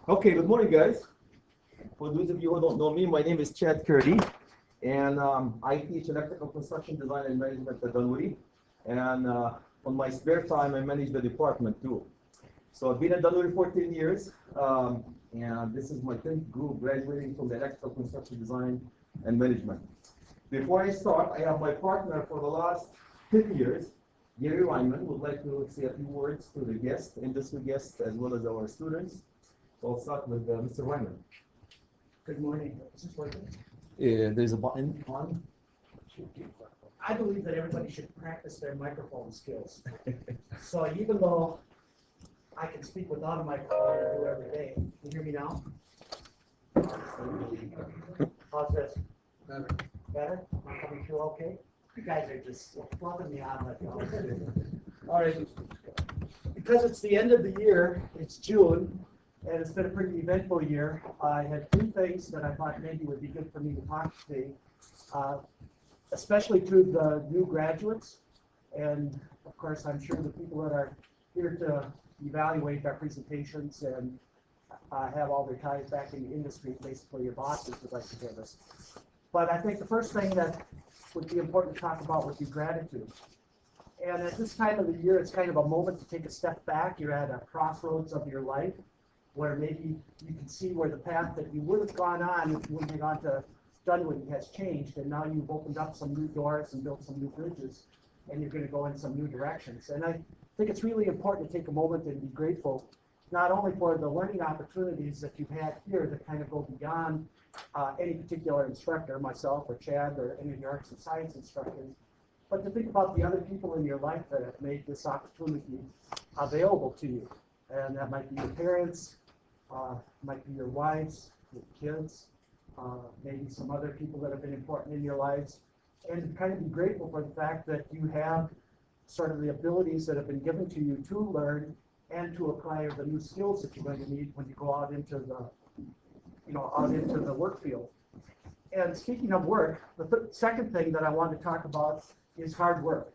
Okay, good morning, guys. For those of you who don't know me, my name is Chad Curdy, and I teach electrical construction design and management at Dunwoody. And on my spare time, I manage the department too. So I've been at Dunwoody for 10 years, and this is my 10th group graduating from the electrical construction design and management. Before I start, I have my partner for the last 10 years, Gary Ryman, would like to say a few words to the guests, industry guests, as well as our students. So I'll start with Mr. Ryman. Good morning. Is this working? There's a button on. I believe that everybody should practice their microphone skills. So even though I can speak without a microphone and do every day, can you hear me now? How's this? Better. Better? Am I coming through okay? You guys are just fluffing me on like always do. All right. Because it's the end of the year, it's June, and it's been a pretty eventful year. I had two things that I thought maybe would be good for me to talk today, especially to the new graduates. And of course, I'm sure the people that are here to evaluate our presentations and have all their ties back in the industry, basically your bosses would like to hear this. But I think the first thing that would be important to talk about would be gratitude. And at this time of the year, it's kind of a moment to take a step back. You're at a crossroads of your life where maybe you can see where the path that you would have gone on if you wouldn't have gone to Dunwoody has changed, and now you've opened up some new doors and built some new bridges, and you're going to go in some new directions. And I think it's really important to take a moment and be grateful, not only for the learning opportunities that you've had here that kind of go beyond any particular instructor, myself or Chad or any of the arts and science instructors, but to think about the other people in your life that have made this opportunity available to you. And that might be your parents, might be your wives, your kids, maybe some other people that have been important in your lives, and to kind of be grateful for the fact that you have sort of the abilities that have been given to you to learn and to acquire the new skills that you're going to need when you go out into the work field. And speaking of work, the second thing that I want to talk about is hard work,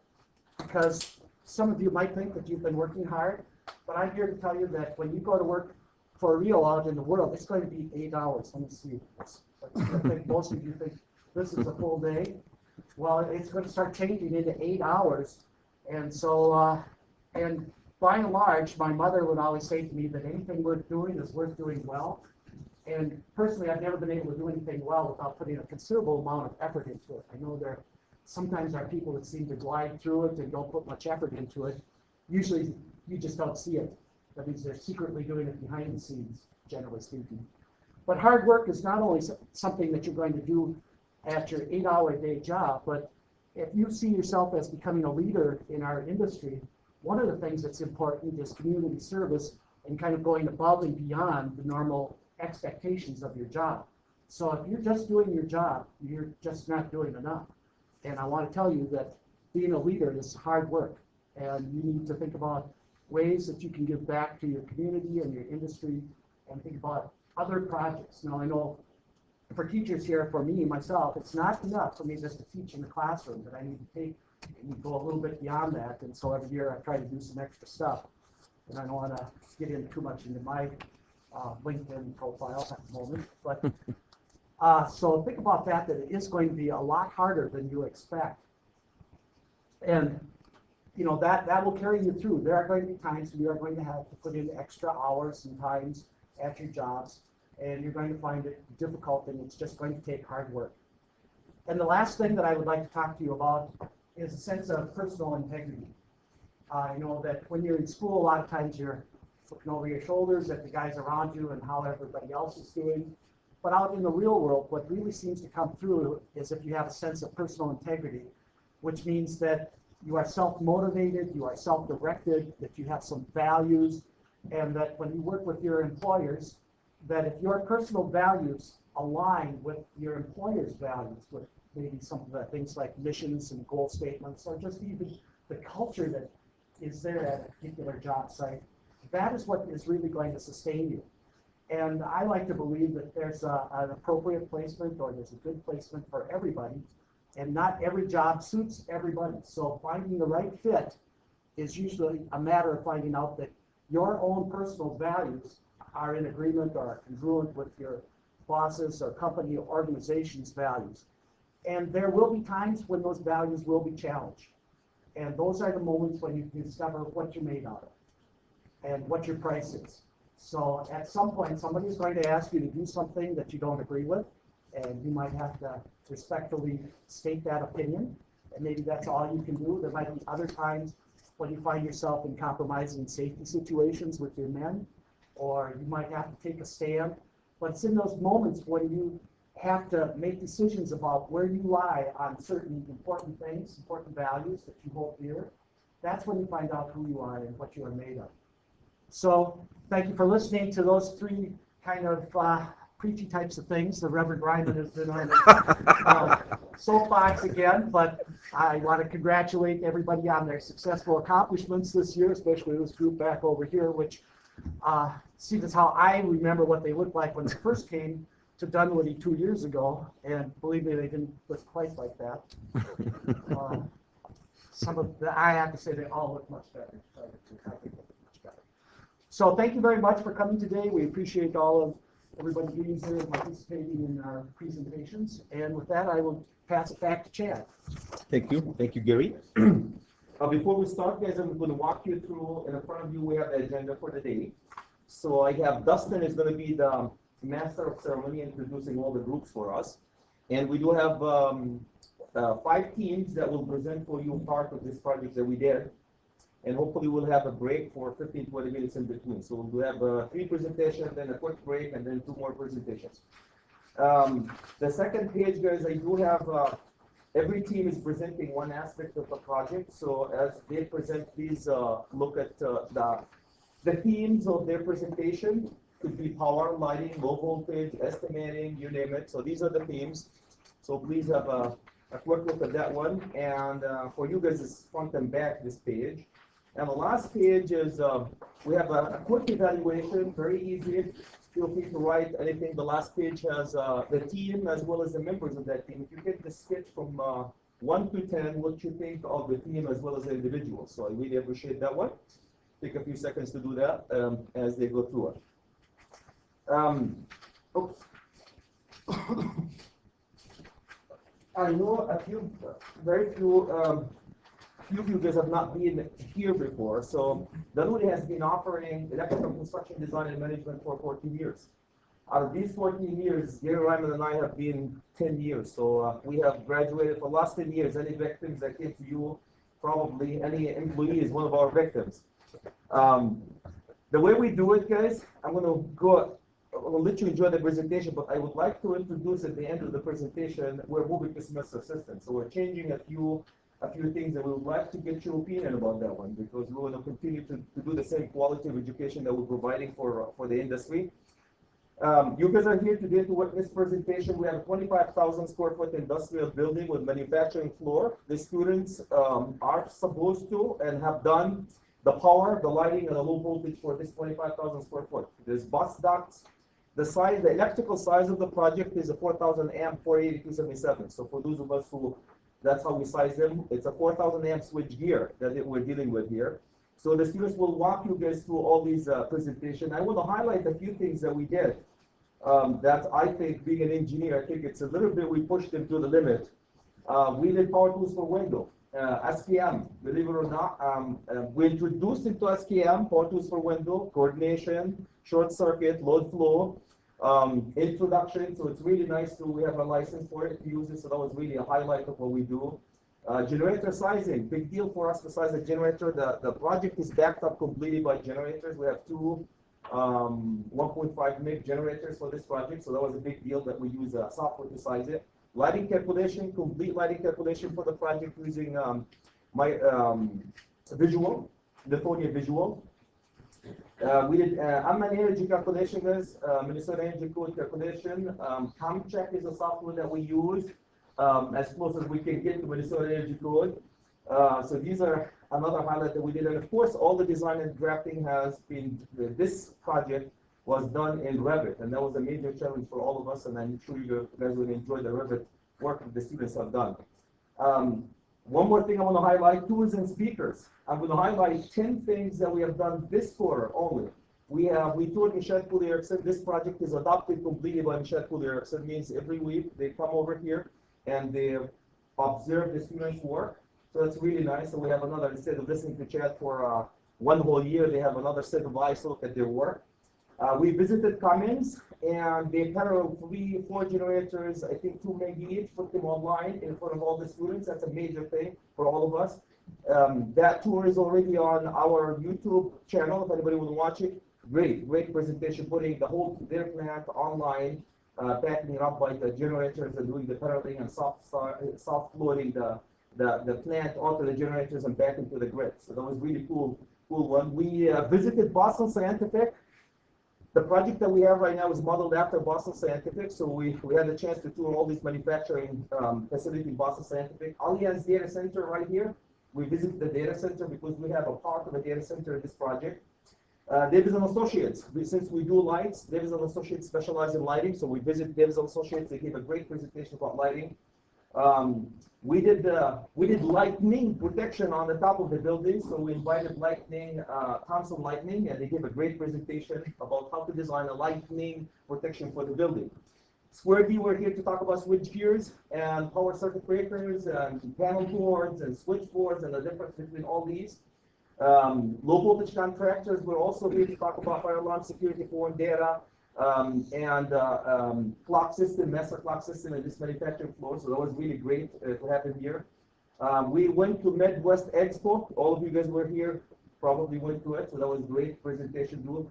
because some of you might think that you've been working hard, but I'm here to tell you that when you go to work for real out in the world, it's going to be 8 hours. Let me see. I think most of you think this is a full day. Well, it's going to start changing into 8 hours. And so, and by and large, my mother would always say to me that anything worth doing is worth doing well. And personally, I've never been able to do anything well without putting a considerable amount of effort into it. I know there sometimes are people that seem to glide through it and don't put much effort into it. Usually, you just don't see it. That means they're secretly doing it behind the scenes, generally speaking. But hard work is not only something that you're going to do at your 8-hour-a-day job, but if you see yourself as becoming a leader in our industry, one of the things that's important is community service and kind of going above and beyond the normal expectations of your job. So if you're just doing your job, you're just not doing enough. And I want to tell you that being a leader is hard work, and you need to think about ways that you can give back to your community and your industry, and think about other projects. Now, I know for teachers here, for me, myself, it's not enough for me just to teach in the classroom, but I need to take and go a little bit beyond that. And so every year I try to do some extra stuff. And I don't want to get in too much into my LinkedIn profile at the moment. But so think about that it is going to be a lot harder than you expect. And you know, that will carry you through. There are going to be times when you are going to have to put in extra hours and times at your jobs, and you're going to find it difficult, and it's just going to take hard work. And the last thing that I would like to talk to you about is a sense of personal integrity. I know that when you're in school, a lot of times you're looking over your shoulders at the guys around you and how everybody else is doing. But out in the real world, what really seems to come through is if you have a sense of personal integrity, which means that you are self-motivated, you are self-directed, that you have some values, and that when you work with your employers, that if your personal values align with your employer's values, with maybe some of the things like missions and goal statements, or just even the culture that is there at a particular job site, that is what is really going to sustain you. And I like to believe that there's an appropriate placement, or there's a good placement for everybody, and not every job suits everybody. So finding the right fit is usually a matter of finding out that your own personal values are in agreement or are congruent with your boss's or company or organization's values. And there will be times when those values will be challenged. And those are the moments when you discover what you're made out of and what your price is. So at some point, somebody's going to ask you to do something that you don't agree with, and you might have to respectfully state that opinion. And maybe that's all you can do. There might be other times when you find yourself in compromising safety situations with your men, or you might have to take a stand. But it's in those moments when you have to make decisions about where you lie on certain important things, important values that you hold dear. That's when you find out who you are and what you are made of. So thank you for listening to those three kind of preachy types of things. The Reverend Ryman has been on the soapbox again, but I want to congratulate everybody on their successful accomplishments this year, especially this group back over here, which see, that's how I remember what they looked like when they first came to Dunwoody 2 years ago, and believe me, they didn't look quite like that. I have to say they all look much better. So thank you very much for coming today. We appreciate all of everybody being here and participating in our presentations. And with that, I will pass it back to Chad. Thank you, Gary. Before we start, guys, I'm going to walk you through. In front of you, we have the agenda for the day. So I have Dustin is going to be the master of ceremony, introducing all the groups for us. And we do have 5 teams that will present for you part of this project that we did. And hopefully we'll have a break for 15-20 minutes in between. So we'll have 3 presentations, then a quick break, and then 2 more presentations. The second page, guys, I do have every team is presenting one aspect of the project. So as they present, please look at the themes of their presentation. Could be power, lighting, low voltage, estimating, you name it. So these are the themes. So please have a quick look at that one. And for you guys, it's front and back, this page. And the last page is, we have a quick evaluation, very easy. Feel free to write anything. The last page has the team as well as the members of that team. If you get the sketch from 1 to 10, what you think of the team as well as the individual. So I really appreciate that one. Take a few seconds to do that as they go through it. Oops. I know very few of you guys have not been here before. So Dunwoody has been offering electrical construction design and management for 14 years. Out of these 14 years, Gary Ryman and I have been 10 years. So we have graduated for the last 10 years. Any victims that came to you, probably any employee is one of our victims. The way we do it, guys, I'm going to let you enjoy the presentation, but I would like to introduce at the end of the presentation, we're moving to semester system. So we're changing a few things, and we would like to get your opinion about that one, because we want to continue to do the same quality of education that we're providing for the industry. You guys are here today to witness presentation. We have a 25,000 square foot industrial building with manufacturing floor. The students are supposed to and have done the power, the lighting, and the low voltage for this 25,000 square foot. There's bus ducts. The electrical size of the project is a 4,000 amp 48277. So for those of us who, that's how we size them. It's a 4,000 amp switchgear that we're dealing with here. So the students will walk you guys through all these presentations. I want to highlight a few things that we did. That I think, being an engineer, I think it's a little bit, we pushed them to the limit. We did power tools for window. SKM, believe it or not, we introduced into SKM, power tools for window, coordination, short circuit, load flow, introduction. So it's really nice we have a license for it to use it. So that was really a highlight of what we do. Generator sizing, big deal for us to size a generator. The project is backed up completely by generators. We have 2 1.5 meg generators for this project. So that was a big deal that we use software to size it. Lighting calculation, complete lighting calculation for the project using my Visual, Lithonia Visual. We did unmanned energy calculation, guys, Minnesota Energy Code calculation. ComCheck is a software that we use as close as we can get to Minnesota Energy Code. So these are another highlight that we did. And of course, all the design and drafting has been, this project was done in Revit, and that was a major challenge for all of us, and I'm sure you guys will enjoy the Revit work that the students have done. One more thing I want to highlight, tools and speakers. I'm going to highlight 10 things that we have done this quarter only we toured Michelle Cooley Erickson. This project is adopted completely by Michelle Cooley Erickson. Means every week they come over here and they observe the students' work. So that's really nice. So we have another, instead of listening to Chad for one whole year, they have another set of eyes to look at their work. We visited Cummins, and they parallel 4 generators, I think 2 meg each, put them online in front of all the students. That's a major thing for all of us. That tour is already on our YouTube channel, if anybody will watch it. Great presentation, putting the whole their plant online, backing it up by the generators and doing the paralleling and soft loading the plant onto the generators and back into the grid. So that was really cool one. We visited Boston Scientific. The project that we have right now is modeled after Boston Scientific, so we had a chance to tour all these manufacturing facilities in Boston Scientific. Allianz Data Center right here. We visited the data center because we have a part of a data center in this project. Davis & Associates, since we do lights, Davis & Associates specialize in lighting, so we visit Davis & Associates. They gave a great presentation about lighting. We did lightning protection on the top of the building, so we invited Thompson Lightning, and they gave a great presentation about how to design a lightning protection for the building. Square D, we're here to talk about switchgears and power circuit breakers and panel boards and switchboards and the difference between all these. Low voltage contractors, we're also here to talk about fire alarm security, foreign data, and clock system, master clock system in this manufacturing floor. So that was really great to have him here. We went to Midwest Expo. All of you guys were here, probably went to it. So that was great presentation too.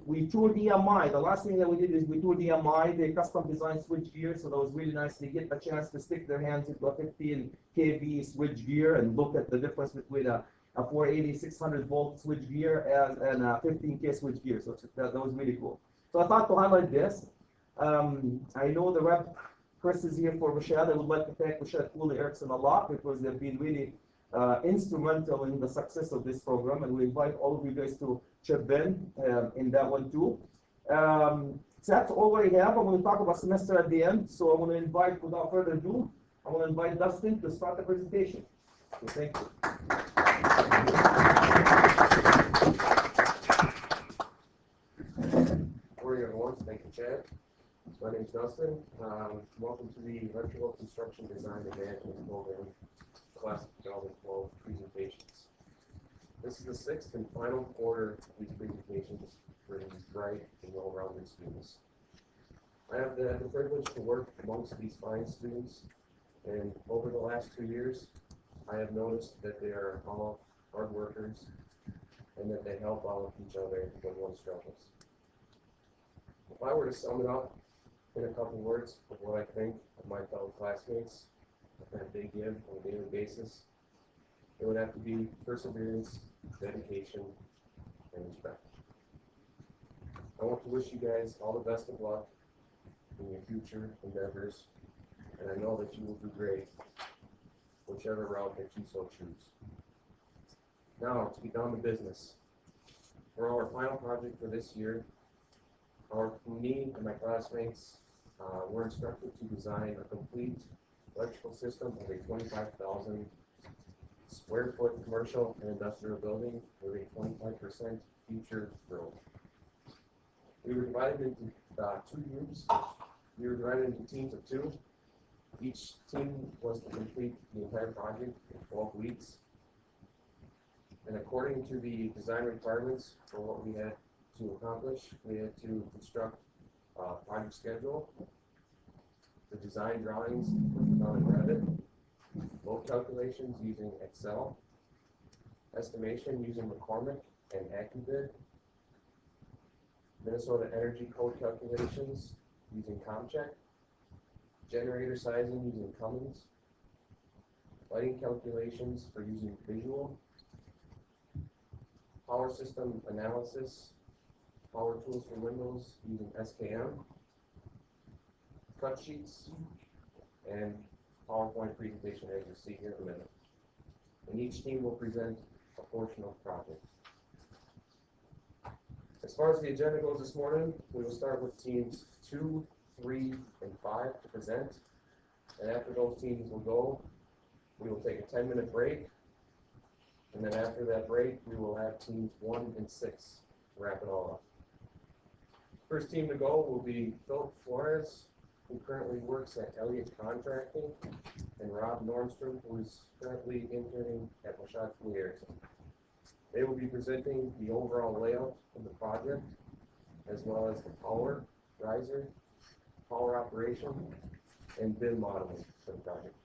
We toured EMI. The last thing that we did is we toured EMI. They custom designed switchgear. So that was really nice. They get a chance to stick their hands into a 15 kV switchgear and look at the difference between a 480, 600 volt switchgear and a 15K switchgear. So that was really cool. So I thought to highlight this. I know the rep Chris is here for Michelle. I would like to thank Michelle Cooley Erickson a lot because they've been really instrumental in the success of this program, and we invite all of you guys to chip in that one too. So that's all I have. I'm going to talk about semester at the end. So I'm going to invite, without further ado, I'm going to invite Dustin to start the presentation. So thank you. Morning, everyone. Thank you, Chad. My name is Dustin. Welcome to the Electrical Construction Design and Management Program, Class of 2012 presentations. This is the 6th and final quarter of these presentations for these bright and well-rounded students. I have the privilege to work amongst these fine students, and over the last 2 years, I have noticed that they are all hard workers and that they help out each other when one struggles. If I were to sum it up in a couple words of what I think of my fellow classmates that they give on a daily basis, it would have to be perseverance, dedication, and respect. I want to wish you guys all the best of luck in your future endeavors, and I know that you will do great, whichever route that you so choose. Now, to be down to business. For our final project for this year, me and my classmates were instructed to design a complete electrical system of a 25,000 square foot commercial and industrial building with a 25% future growth. We were divided into 2 groups. We were divided into teams of 2. Each team was to complete the entire project in 12 weeks. And according to the design requirements for what we had to accomplish, we had to construct a project schedule, the design drawings done in Revit, load calculations using Excel, estimation using McCormick and AccuBid, Minnesota Energy Code calculations using ComCheck, generator sizing using Cummins, lighting calculations for using Visual, power system analysis, power tools for Windows using SKM, cut sheets, and PowerPoint presentation as you'll see here in a minute. And each team will present a portion of the project. As far as the agenda goes this morning, we will start with teams 2, 3, and 5 to present. And after those teams will go, we will take a 10-minute break. And then after that break, we will have teams 1 and 6 wrap it all up. First team to go will be Philip Flores, who currently works at Elliott Contracting, and Rob Normstrom, who is currently interning at Mashad Fleers. They will be presenting the overall layout of the project, as well as the power riser, power operation, and bin modeling for the project.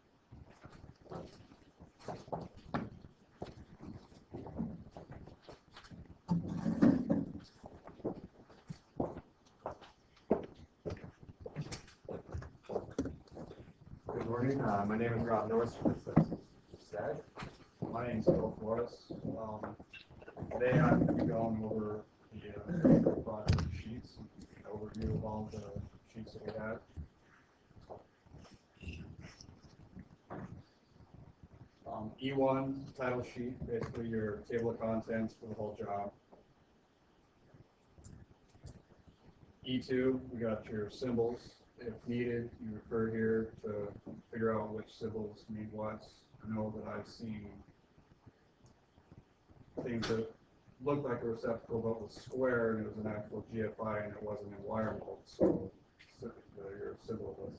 Good morning. My name is Rob Norstrom. Sad. My name is Phil Flores. Today I'm going to be going over the project sheets, an overview of all the sheets that we have. E1 title sheet, basically your table of contents for the whole job. E2, we got your symbols. If needed, you refer here to figure out which symbols mean what. I know that I've seen things that looked like a receptacle but was square and it was an actual GFI and it wasn't in wire mold. So your symbol list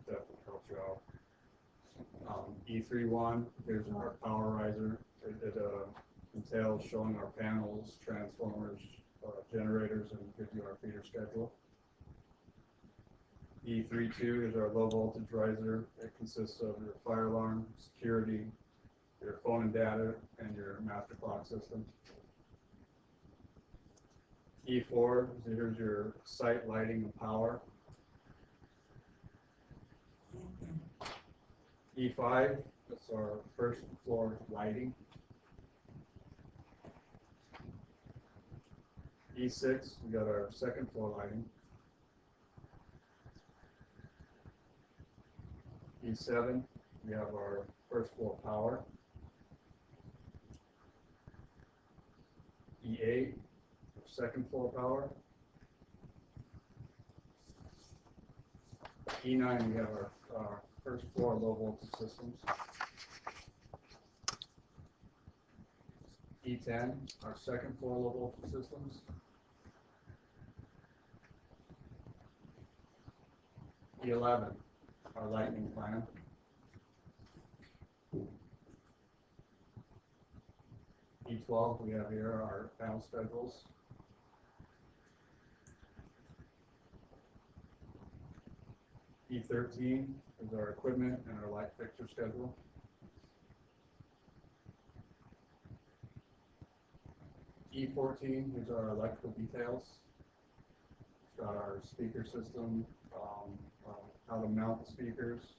definitely helps you out. E31, here's our power riser. It entails showing our panels, transformers, generators, and gives you our feeder schedule. E32 is our low voltage riser. It consists of your fire alarm, security, your phone and data, and your master clock system. E4, here's your site lighting and power. E5, that's our first floor lighting. E6, we got our second floor lighting. E7, we have our first floor power. E8, second floor power. E9, we have our first floor low voltage systems. E10, our second floor low voltage systems. E11, our lighting plan. E12, we have here our panel schedules. E13 is our equipment and our light fixture schedule. E14 is our electrical details. It's got our speaker system, how to mount the speakers.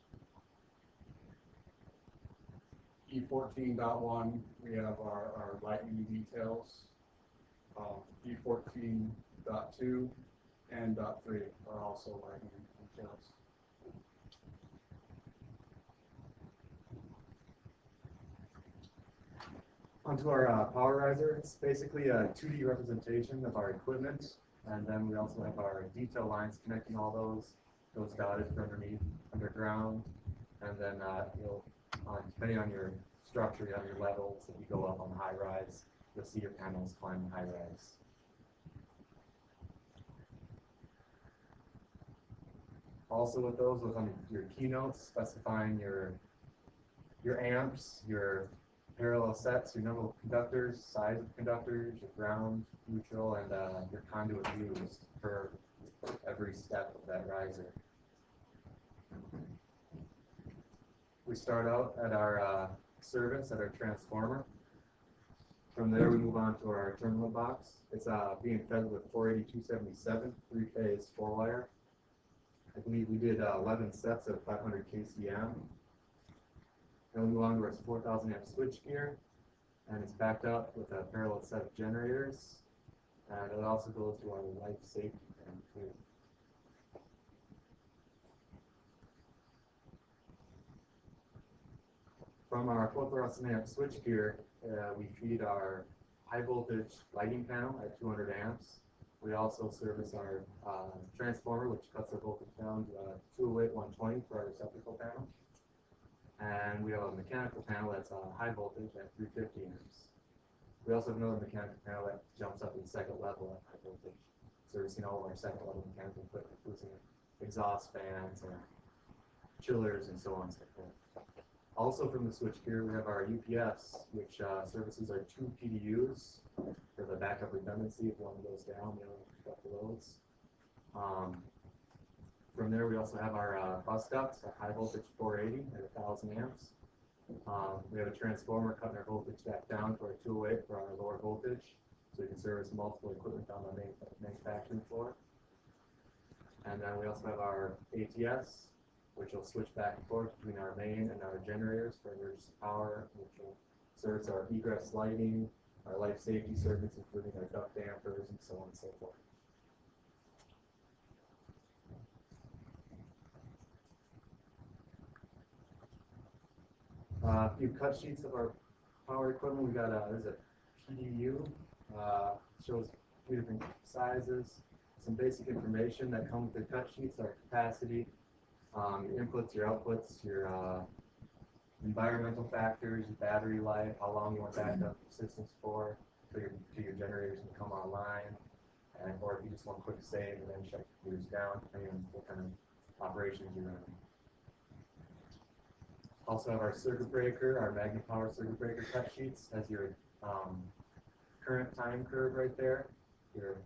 E14.1, we have our lighting details. E14.2 and .3 are also lighting details. Onto our power riser. It's basically a 2D representation of our equipment, and then we also have our detail lines connecting all those dotted for underground, and then depending on your structure, you have your levels. If you go up on the high rise, you'll see your panels climb the high rise. Also with those was on your keynotes, specifying your amps, your parallel sets, your number of conductors, size of conductors, your ground, neutral, and your conduit used for every step of that riser. We start out at our service, at our transformer. From there we move on to our terminal box. It's being fed with 480-277, 3-phase 4-wire. I believe we did 11 sets of 500 kcm. Then we move on to our 4,000 amp switchgear, and it's backed up with a parallel set of generators, and it also goes to our life safety fan too. From our 4,000 amp switchgear, we feed our high voltage lighting panel at 200 amps. We also service our transformer, which cuts the voltage down to 208-120 for our receptacle panel. And we have a mechanical panel that's high voltage at 350 amps. We also have another mechanical panel that jumps up to the second level at high voltage, servicing all of our second level mechanical equipment, including exhaust fans and chillers and so on and so forth. Also from the switchgear, we have our UPS, which services our 2 PDUs for the backup redundancy if one goes down, the other one picks up the loads. From there, we also have our bus ducts at high voltage 480 at 1,000 amps. We have a transformer cutting our voltage back down to our 208 for our lower voltage, so we can service multiple equipment on the manufacturing floor. And then we also have our ATS, which will switch back and forth between our main and our generators for emergency power, which will service our egress lighting, our life safety circuits, including our duct dampers, and so on and so forth. A few cut sheets of our power equipment. We got there's a PDU, shows a few different sizes. Some basic information that comes with the cut sheets: our capacity, your inputs, your outputs, your environmental factors, your battery life, how long you want backup systems for, so your generators can come online, and or if you just want a quick save and then shut your computers down, depending on what kind of operations you're running. Also have our circuit breaker, our Magnum power circuit breaker cut sheets, has your current time curve right there, your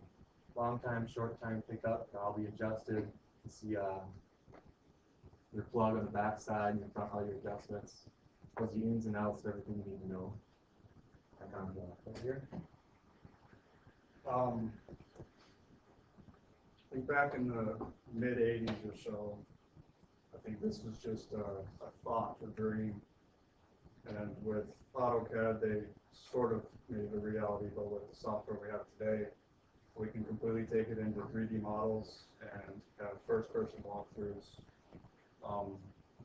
long time, short time pickup, that'll be adjusted. You see your plug on the back side, and your front, all your adjustments, plus the ins and outs of everything you need to know. Right here. I think back in the mid 80s or so, I think this was just a thought, a dream. And with AutoCAD, they sort of made it a reality, but with the software we have today, we can completely take it into 3D models and have first-person walkthroughs.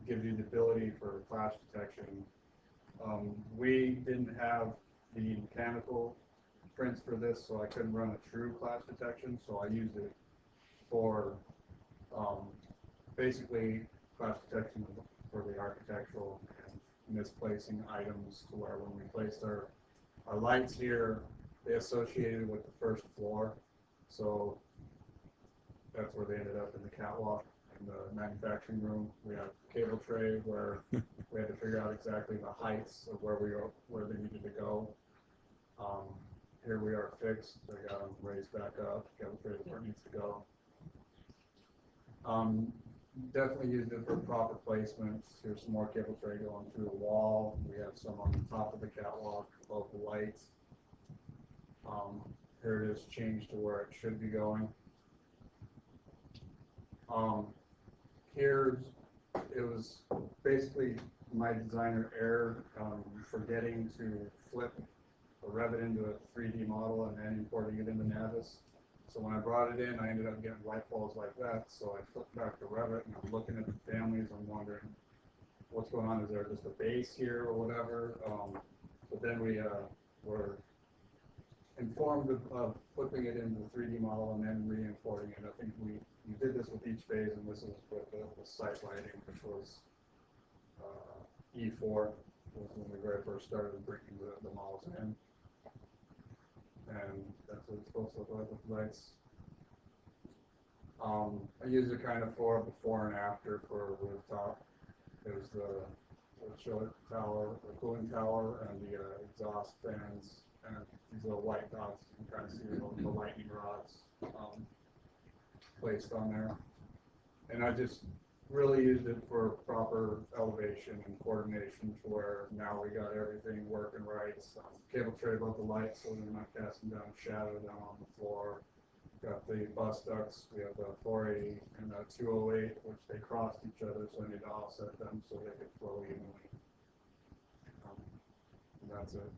Gives you the ability for clash detection. We didn't have the mechanical prints for this, so I couldn't run a true clash detection, so I used it for basically clash detection for the architectural and misplacing items, to where when we placed our lights here, they associated with the first floor, so that's where they ended up in the catwalk. In the manufacturing room, we have a cable tray where we had to figure out exactly the heights of where they needed to go. Here we are fixed, so I got them raised back up, cable tray where it needs to go. Definitely used it for proper placements. Here's some more cable tray going through the wall. We have some on the top of the catwalk, above the lights. Here it is changed to where it should be going. Here it was basically my designer error, forgetting to flip a Revit into a 3D model and then importing it into Navis. So when I brought it in, I ended up getting light bulbs like that. So I flipped back to Revit and I'm looking at the families. I'm wondering what's going on. Is there just a base here or whatever? But then we were informed of flipping it into the 3D model and then re-importing it. I think we did this with each phase, and this is with the site lighting, which was E4, was when we very first started bringing the models in. And that's what it's supposed to look like with lights. I used it kind of for before and after for Rooftop. It was the chiller tower, the cooling tower, and the exhaust fans, and these little white dots. You can kind of see the lightning rods placed on there. And I just really used it for proper elevation and coordination, to where now we got everything working right. Cable tray above the lights, so they're not casting down shadow down on the floor. Got the bus ducts. We have the 480 and the 208, which they crossed each other, so I need to offset them so they could flow evenly. And that's it.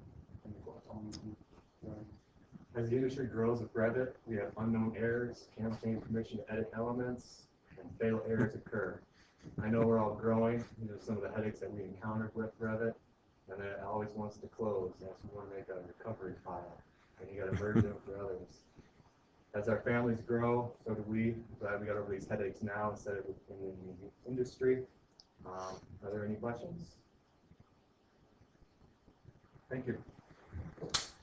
As the industry grows with Revit, we have unknown errors, can't obtain permission to edit elements, and fatal errors occur. I know we're all growing. These are some of the headaches that we encountered with Revit, and it always wants to close. That's we want to make a recovery file, and you got to merge it for others. As our families grow, so do we. Glad we got over these headaches now instead of in the industry. Are there any questions? Thank you.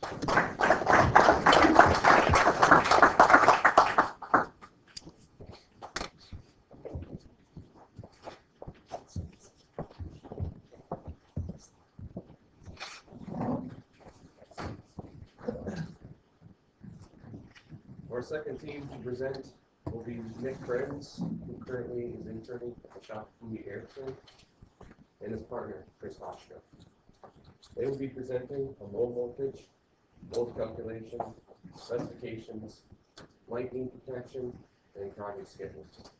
Our second team to present will be Nick Krebs, who currently is interning at the shop from the Erickson, and his partner, Chris Hoshka. They will be presenting a low voltage, load calculation, specifications, lightning protection, and project schedules.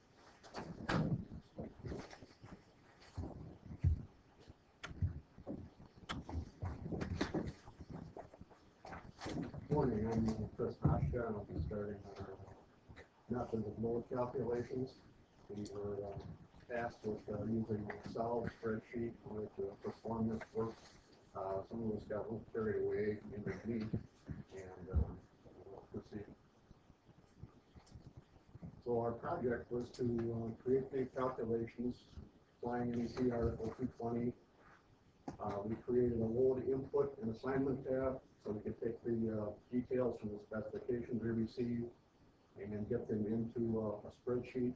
Morning, I'm Chris Hoshka, and I'll be starting our method of load calculations. We were tasked with using an Excel spreadsheet in order to perform this work. Some of us got a little carried away in the week, and we'll proceed. So our project was to create the calculations applying NEC Article 220. We created a load input and assignment tab so we could take the details from the specifications we received and get them into a spreadsheet.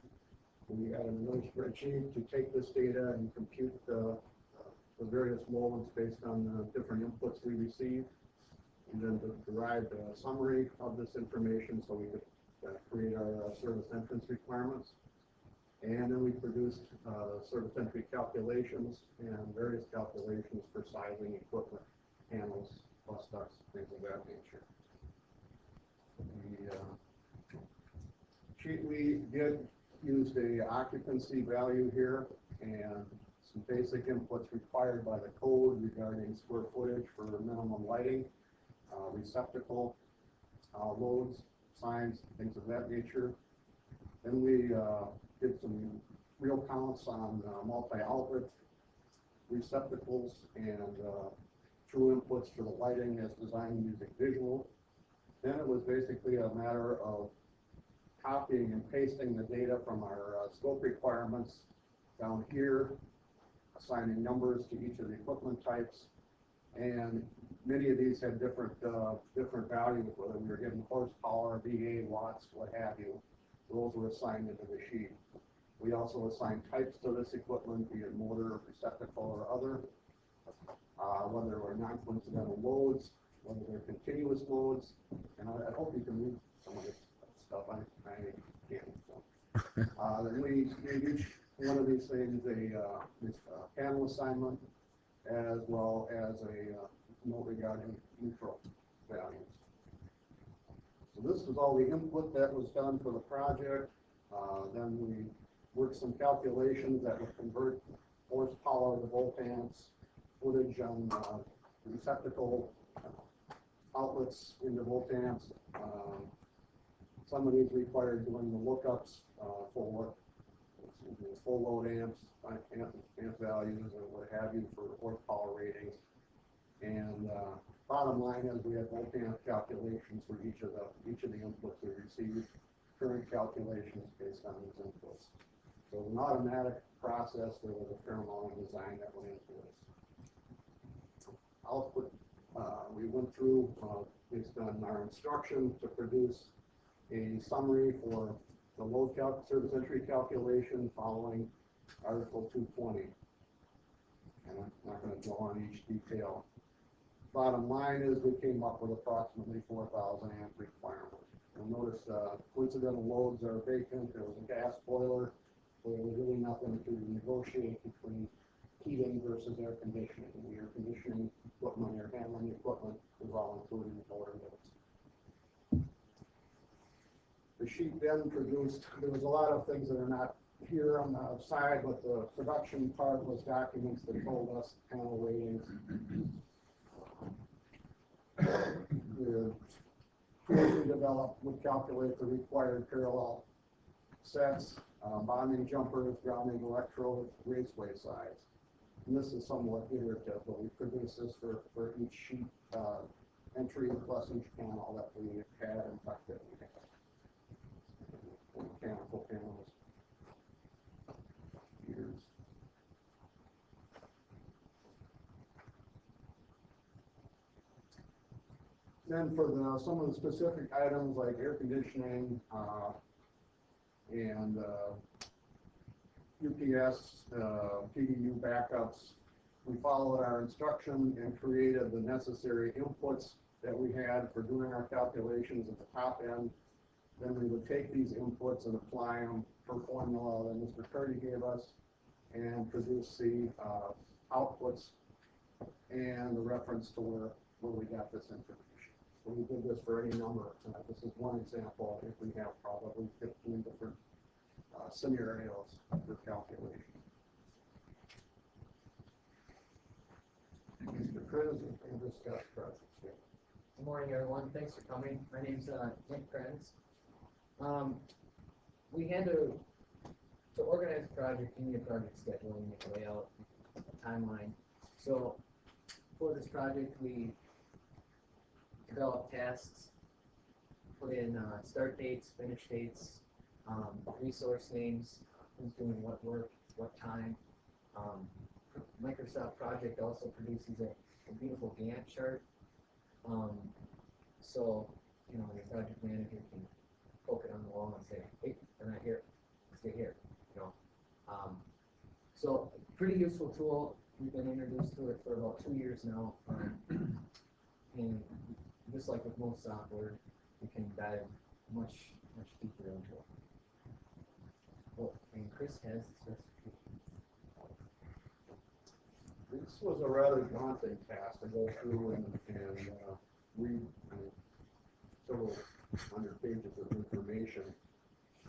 We added another spreadsheet to take this data and compute the various loads based on the different inputs we received, and then derived a summary of this information so we could create our service entrance requirements. And then we produced service entry calculations and various calculations for sizing equipment, panels, bus ducts, things of that nature. The sheet we did used a occupancy value here and some basic inputs required by the code regarding square footage for minimum lighting, receptacle, loads, signs, things of that nature. Then we did some real counts on multi-outlet receptacles and true inputs for the lighting as designed using visual. Then it was basically a matter of copying and pasting the data from our scope requirements down here, assigning numbers to each of the equipment types, and many of these had different values, whether we were given horsepower, VA, watts, what have you. Those were assigned into the sheet. We also assigned types to this equipment, be it motor, receptacle, or other, whether they were non-coincidental loads, whether they're continuous loads, and I hope you can read some of this stuff. I can't. So. Then we gave each one of these things a panel assignment, as well as a note regarding neutral values. So this was all the input that was done for the project. Then we worked some calculations that would convert horsepower to volt amps, footage on receptacle outlets into volt amps. Some of these required doing the lookups for full load amps, amp values, or what have you for horsepower ratings. And bottom line is we had volt amp calculations for each of the inputs we received, current calculations based on these inputs. So an automatic process. There was a fair amount of design that went into this. Output, we went through based on our instruction to produce a summary for the load service entry calculation following Article 220. And I'm not going to go on each detail. Bottom line is we came up with approximately 4,000 amp requirement. You'll notice coincidental loads are vacant. There was a gas boiler, so there was really nothing to negotiate between heating versus air conditioning. The air conditioning equipment, air handling equipment was all included in the order loads. The sheet then produced, there was a lot of things that are not here on the side, but the production part was documents that told us panel ratings. The tools we developed would calculate the required parallel sets, bonding jumpers, grounding electrodes, raceway size. And this is somewhat iterative, but we produce this for each sheet entry plus each panel that we had and fact that we had. Mechanical panels. Gears. Then for some of the specific items like air conditioning, and UPS, PDU backups, we followed our instruction and created the necessary inputs that we had for doing our calculations at the top end. Then we would take these inputs and apply them per formula that Mr. Curdy gave us and produce the outputs and the reference to where we got this information. So we did this for any number. This is one example. I think we have probably 15 different scenarios for calculation. Mr. Curtis can discuss projects here. Good morning, everyone. Thanks for coming. My name's Nick Krenz. We had to organize a project, you need a project schedule, you need a layout, a timeline. So for this project, we developed tasks, put in start dates, finish dates, resource names, who's doing what work, what time. Microsoft Project also produces a beautiful Gantt chart. So, you know, your project manager can poke it on the wall and say, hey, they're not here, stay here, you know. So, pretty useful tool. We've been introduced to it for about 2 years now. And just like with most software, we can dive much deeper into it. Well, and Chris has the specifications. This was a rather daunting task to go through and read several hundred pages of information.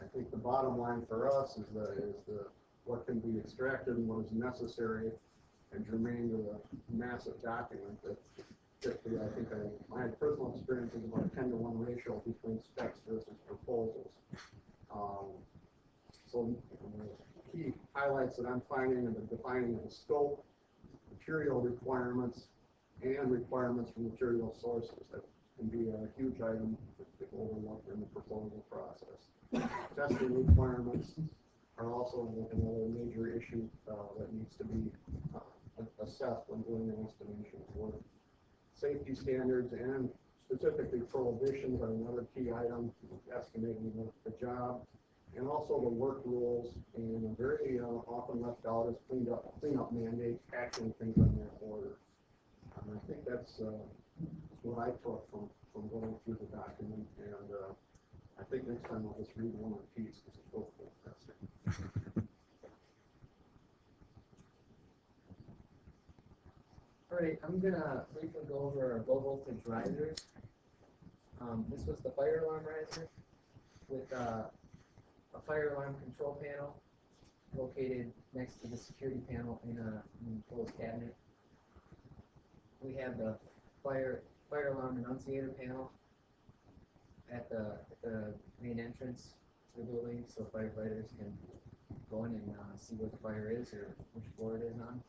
I think the bottom line for us is the what can be extracted and what is necessary and germane to the massive document that typically, I think my personal experience is about a 10-to-1 ratio between specs versus proposals. So the key highlights that I'm finding are the defining of the scope, material requirements, and requirements for material sources. That can be a huge item to overlook in the proposal process. Testing requirements are also another major issue that needs to be assessed when doing an estimation of work. Safety standards and specifically prohibitions are another key item, estimating the job. And also the work rules, and very often left out is cleanup mandates, patching things on their order. I think that's what I took from going through the document, and I think next time I'll just read one piece because it's so full. That's it. All right, I'm gonna briefly go over our low voltage risers. This was the fire alarm riser with a fire alarm control panel located next to the security panel in a enclosed cabinet. We have the fire alarm enunciator panel at the main entrance to the building, so firefighters can go in and see where the fire is or which floor it is on.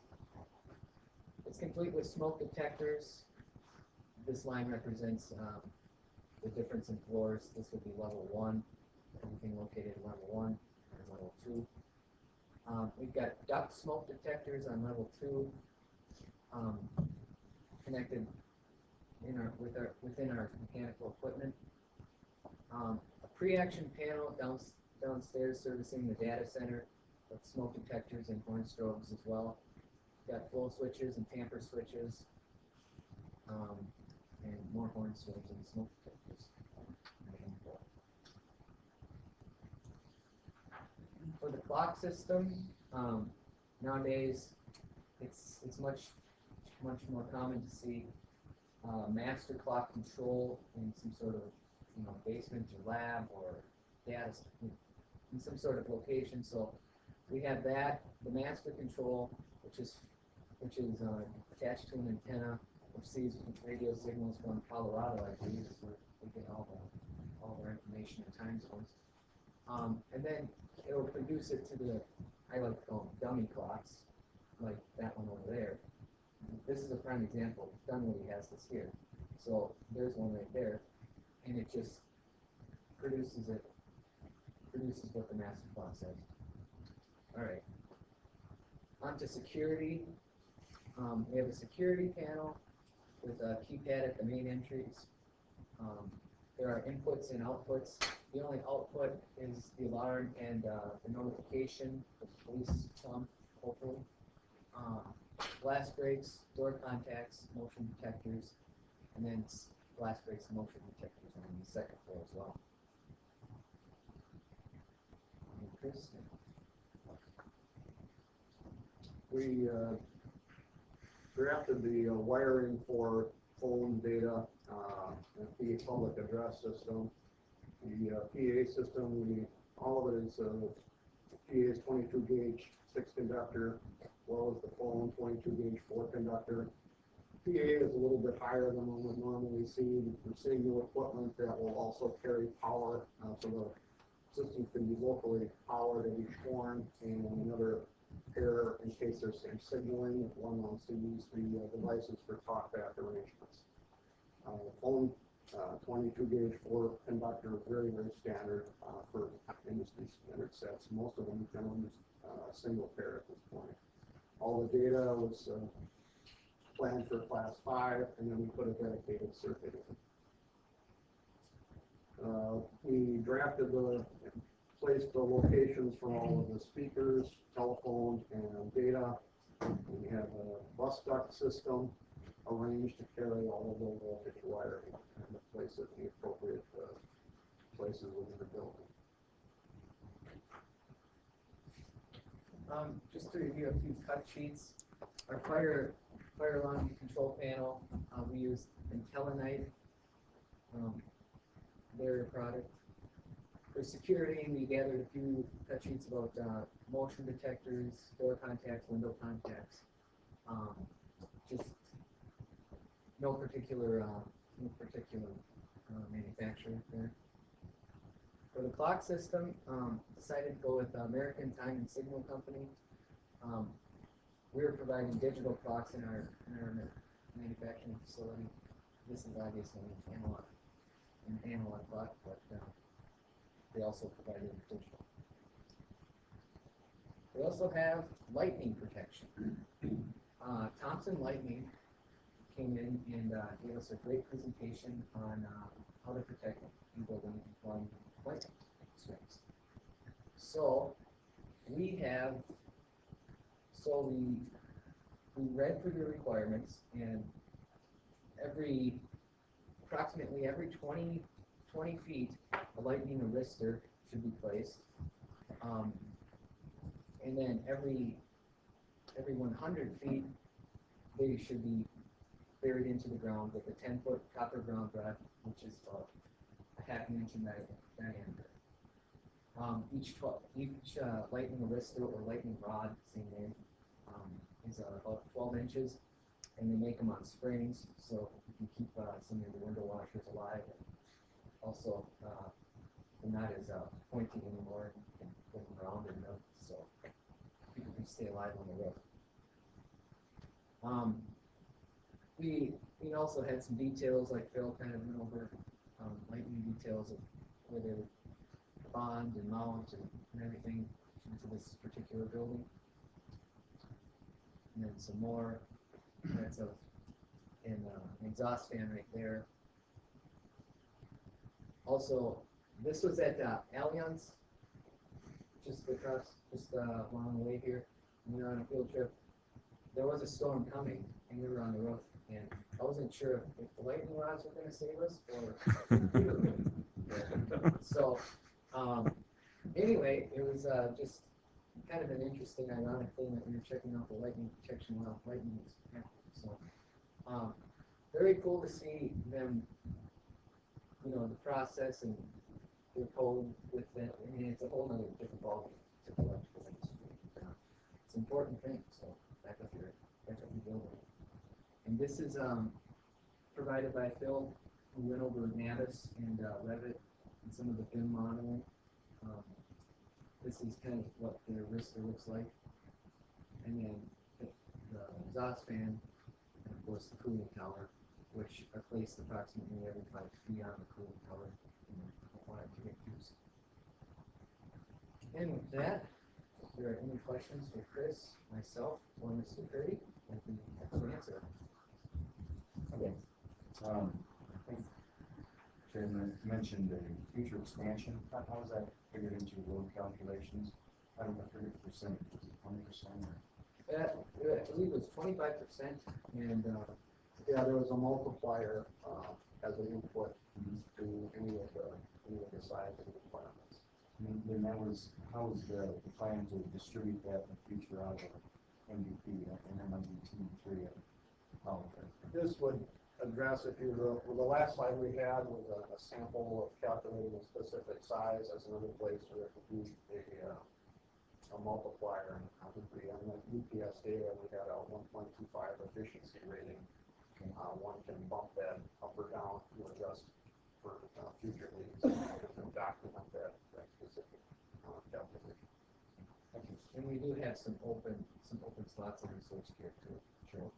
It's complete with smoke detectors. This line represents the difference in floors. This would be level 1. Everything located at level 1 and level 2. We've got duct smoke detectors on level 2, connected within our mechanical equipment. A pre-action panel downstairs servicing the data center with smoke detectors and horn strobes as well. We've got flow switches and tamper switches, and more horn strobes and smoke detectors. For the clock system, nowadays it's much more common to see master clock control in some sort of basement or lab or data in some sort of location. So we have that, the master control, which is attached to an antenna, which sees radio signals from Colorado, I believe, is where we get all our information and time zones. And then it will produce it to the, I like to call them dummy clocks, like that one over there. This is a prime example. Dunwoody has this here. So there's one right there, and it just produces what the master clock says. All right. On to security. We have a security panel with a keypad at the main entries There are inputs and outputs. The only output is the alarm and the notification, the police come, hopefully. Glass breaks, door contacts, motion detectors, and then glass breaks and motion detectors on the second floor as well. And Chris? We drafted the wiring for phone data, the public address system. The PA system, all of it is PA is 22 gauge 6 conductor, as well as the phone 22 gauge 4 conductor. PA is a little bit higher than one would normally see. We're seeing new equipment that will also carry power, so the system can be locally powered at each horn, and another pair in case there's some signaling if one wants to use the devices for talkback arrangements. Phone 22 gauge 4 conductor, very, very standard for industry standard sets. Most of them can only use a single pair at this point. All the data was planned for class 5, and then we put a dedicated circuit in. We drafted placed the locations for all of the speakers, telephones, and data. We have a bus duct system arranged to carry all of the voltage wiring and place it in the appropriate places within the building. Just to review a few cut sheets, our fire alarm control panel, we use Intellinite, their product. For security, we gathered a few cut sheets about motion detectors, door contacts, window contacts. Just no particular manufacturer there. For the clock system, decided to go with American Time and Signal Company. We're providing digital clocks in our manufacturing facility. This is obviously an analog clock, but they also provided digital. We also have lightning protection. Thompson Lightning came in and gave us a great presentation on how to protect your building from lightning strikes. So we read through the requirements, and approximately every 20 feet, a lightning arrestor should be placed. And then every 100 feet, they should be buried into the ground with a 10-foot copper ground rod, which is about a half an inch in diameter. Each lightning arrestor or lightning rod, same name, is about 12 inches, and they make them on springs, so you can keep some of the window washers alive. Also, they're not as pointy anymore. You can put them around and up, so people can stay alive on the roof. We also had some details, like Phil kind of went over, lightning details of where they would bond and mount and everything into this particular building. And then some more. That's an exhaust fan right there. Also, this was at Alliance, just along the way here. We were on a field trip. There was a storm coming, and we were on the roof, and I wasn't sure if the lightning rods were going to save us or so. Anyway, it was just kind of an interesting, ironic thing that we were checking out the lightning protection while lightning was happening. So, very cool to see them, the process and the code with it. I mean, it's a whole other different ballgame to the electrical industry. It's an important thing, so back up your building. And this is provided by Phil, who went over Navis and Revit and some of the BIM modeling. This is kind of what the Arista looks like. And then the exhaust fan, and of course the cooling tower, which are placed approximately every 5 feet on the cooling tower. I want it to get used. And with that, if there are any questions for Chris, myself, or Mr. Curdy, I'd be happy to answer. Okay. Chairman mentioned a future expansion. How is that figured into your load calculations? I don't know, 30%, 20%? I believe it was 25%, and Yeah, there was a multiplier, as an input to any of the size and requirements. And then that was, how was the plan to distribute that in the future out of MVP and MIDT3? This would address, if you will, the last slide we had was a sample of calculating a specific size as another place where there could be a multiplier. And obviously on the UPS data, we had a 1.25 efficiency rating. One can bump that up or down to adjust for future needs and document that specific calculation. and we do have some open slots in the switchgear too. Sure.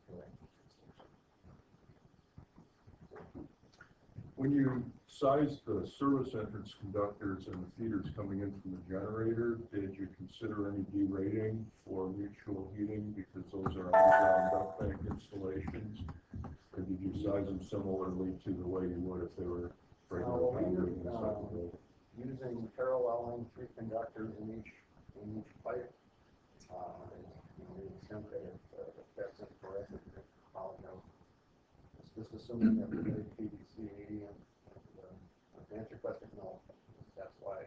When you sized the service entrance conductors and the feeders coming in from the generator, did you consider any derating for mutual heating because those are underground duct bank installations? Or did you size them similarly to the way you would if they were regular conduit inside the building? Using paralleling 3 conductors in each pipe. To the extent that if that's incorrect, I apologize. Just assuming that we made PVC and to answer your question, no. That's why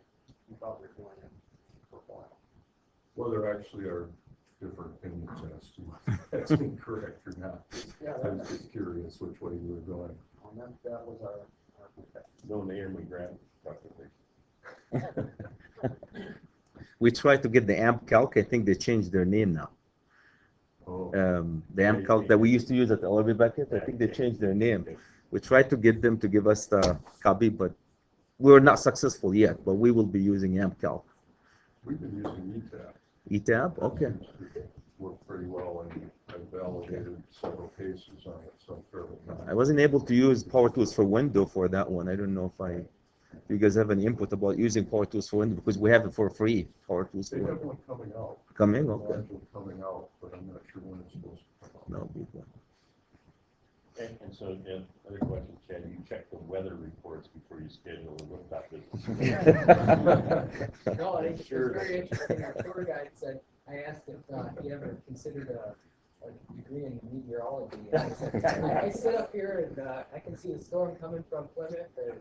we thought we were doing it for a while. Well, there actually are different opinions as to whether that's incorrect or not. Yeah, I was just curious which way you were going. That was our No name we grant. We tried to get the amp calc. I think they changed their name now. Oh. The amp calc that we used to use at the elevator bucket, I think they changed their name. We tried to get them to give us the copy, but we were not successful yet. But we will be using amp calc. We've been using ETAB. ETAB? Okay. Worked pretty well, and I've validated several cases on it, so I'm fairly confident. I wasn't able to use Power Tools for Window for that one. I don't know if you guys have any input about using Power Tools for Window because we have it for free. Power Tools for They have Window. one coming out. Coming? Okay. Module coming out, but I'm not sure when it's supposed to come out. No, big one. And so, other question, Chad, you check the weather reports before you schedule a rooftop visit. No, I think it's very interesting. Our tour guide said, I asked if he ever considered a degree in meteorology. And I said, I sit up here and I can see the storm coming from Plymouth or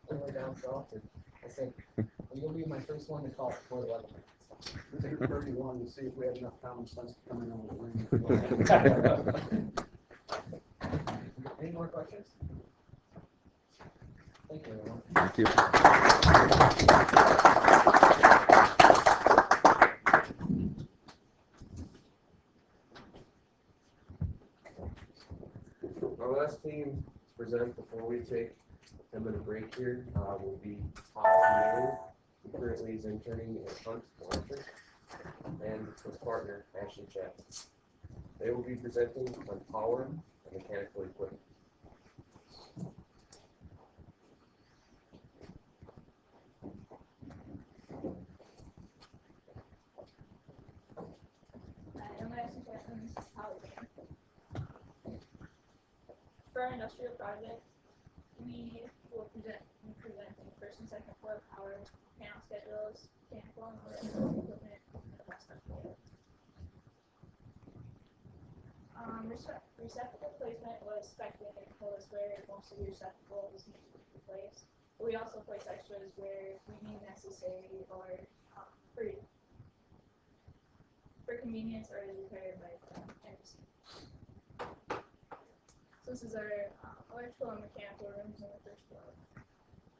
somewhere down south. And I said, well, you'll be my first one to call it for the weather. This is 31 to see if we had enough common sense to come in on the ring. Any more questions? Thank you, everyone. Thank you. Our last team to present before we take a 10-minute break here will be Todd, who currently is interning at Hunt Electric, and his partner, Ashley Chapman. They will be presenting on power and mechanical equipment. For our industrial project, we will be presenting first and second floor power, panel schedules, mechanical and electrical equipment, and the rest of it. Receptacle placement was spec'd and told us where most of the receptacles need to be placed. But we also place extras where we deem necessary or for convenience or as required by NEC. So this is our electrical and mechanical rooms on the first floor.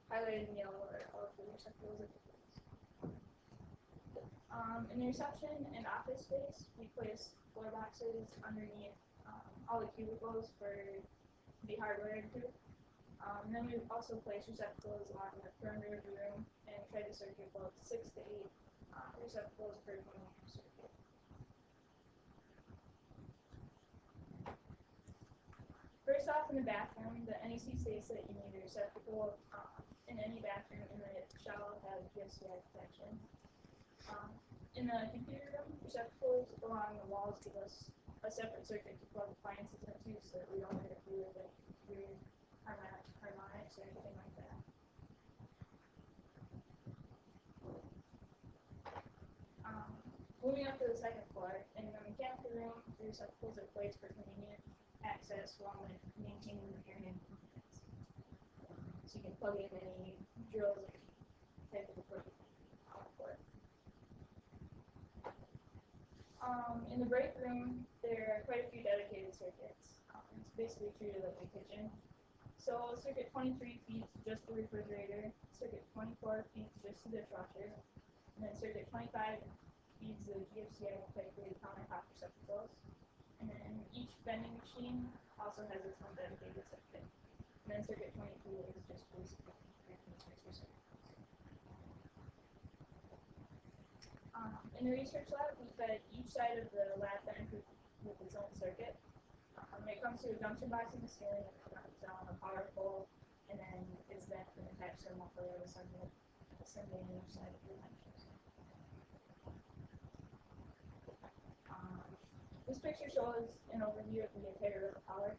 Highlighted in yellow are all of the receptacles that we place. In the reception and office space, we place floor boxes underneath all the cubicles for the hardware to. And then we also place receptacles along the perimeter of the room and try to circuit about 6 to 8 receptacles per 1 circuit. First off, in the bathroom, the NEC states that you need a receptacle in any bathroom and that it shall have GSCI protection. In the computer room, receptacles along the walls give us a separate circuit to plug appliances into so that we don't interfere with weird harmonics or anything like receptacles are placed for convenient access while maintaining the air handling units. So you can plug in any drills or type of equipment for it. In the break room, there are quite a few dedicated circuits. It's basically treated like a kitchen. So circuit 23 feeds just the refrigerator, circuit 24 feeds just the dishwasher, and then circuit 25 feeds the GFCI calculated countertop receptacles. And then each vending machine also has its own dedicated circuit. And then circuit 22 is just basically receptacles. In the research lab, we fed each side of the lab vent with its own circuit. When it comes to a junction box in the ceiling, it runs on a power pole, and then it's then attached to a muffler of assembly on each side of the ventures. This picture shows an overview of the entire row of power.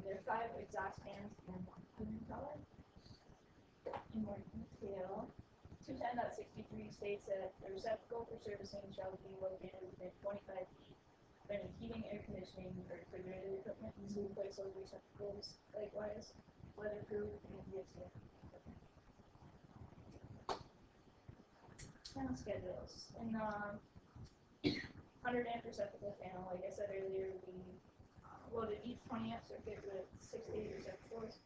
There are 5 exhaust fans and 1 cooling tower. In more detail, 210.63 states that the receptacle for servicing shall be located within 25 feet of any heating, air conditioning, or refrigerator equipment. So we place those receptacles likewise, weatherproof, and VFC. Panel schedules. In the 100 amp receptacle panel, like I said earlier, we loaded each 20 amp circuit with 6 to 8 receptacles,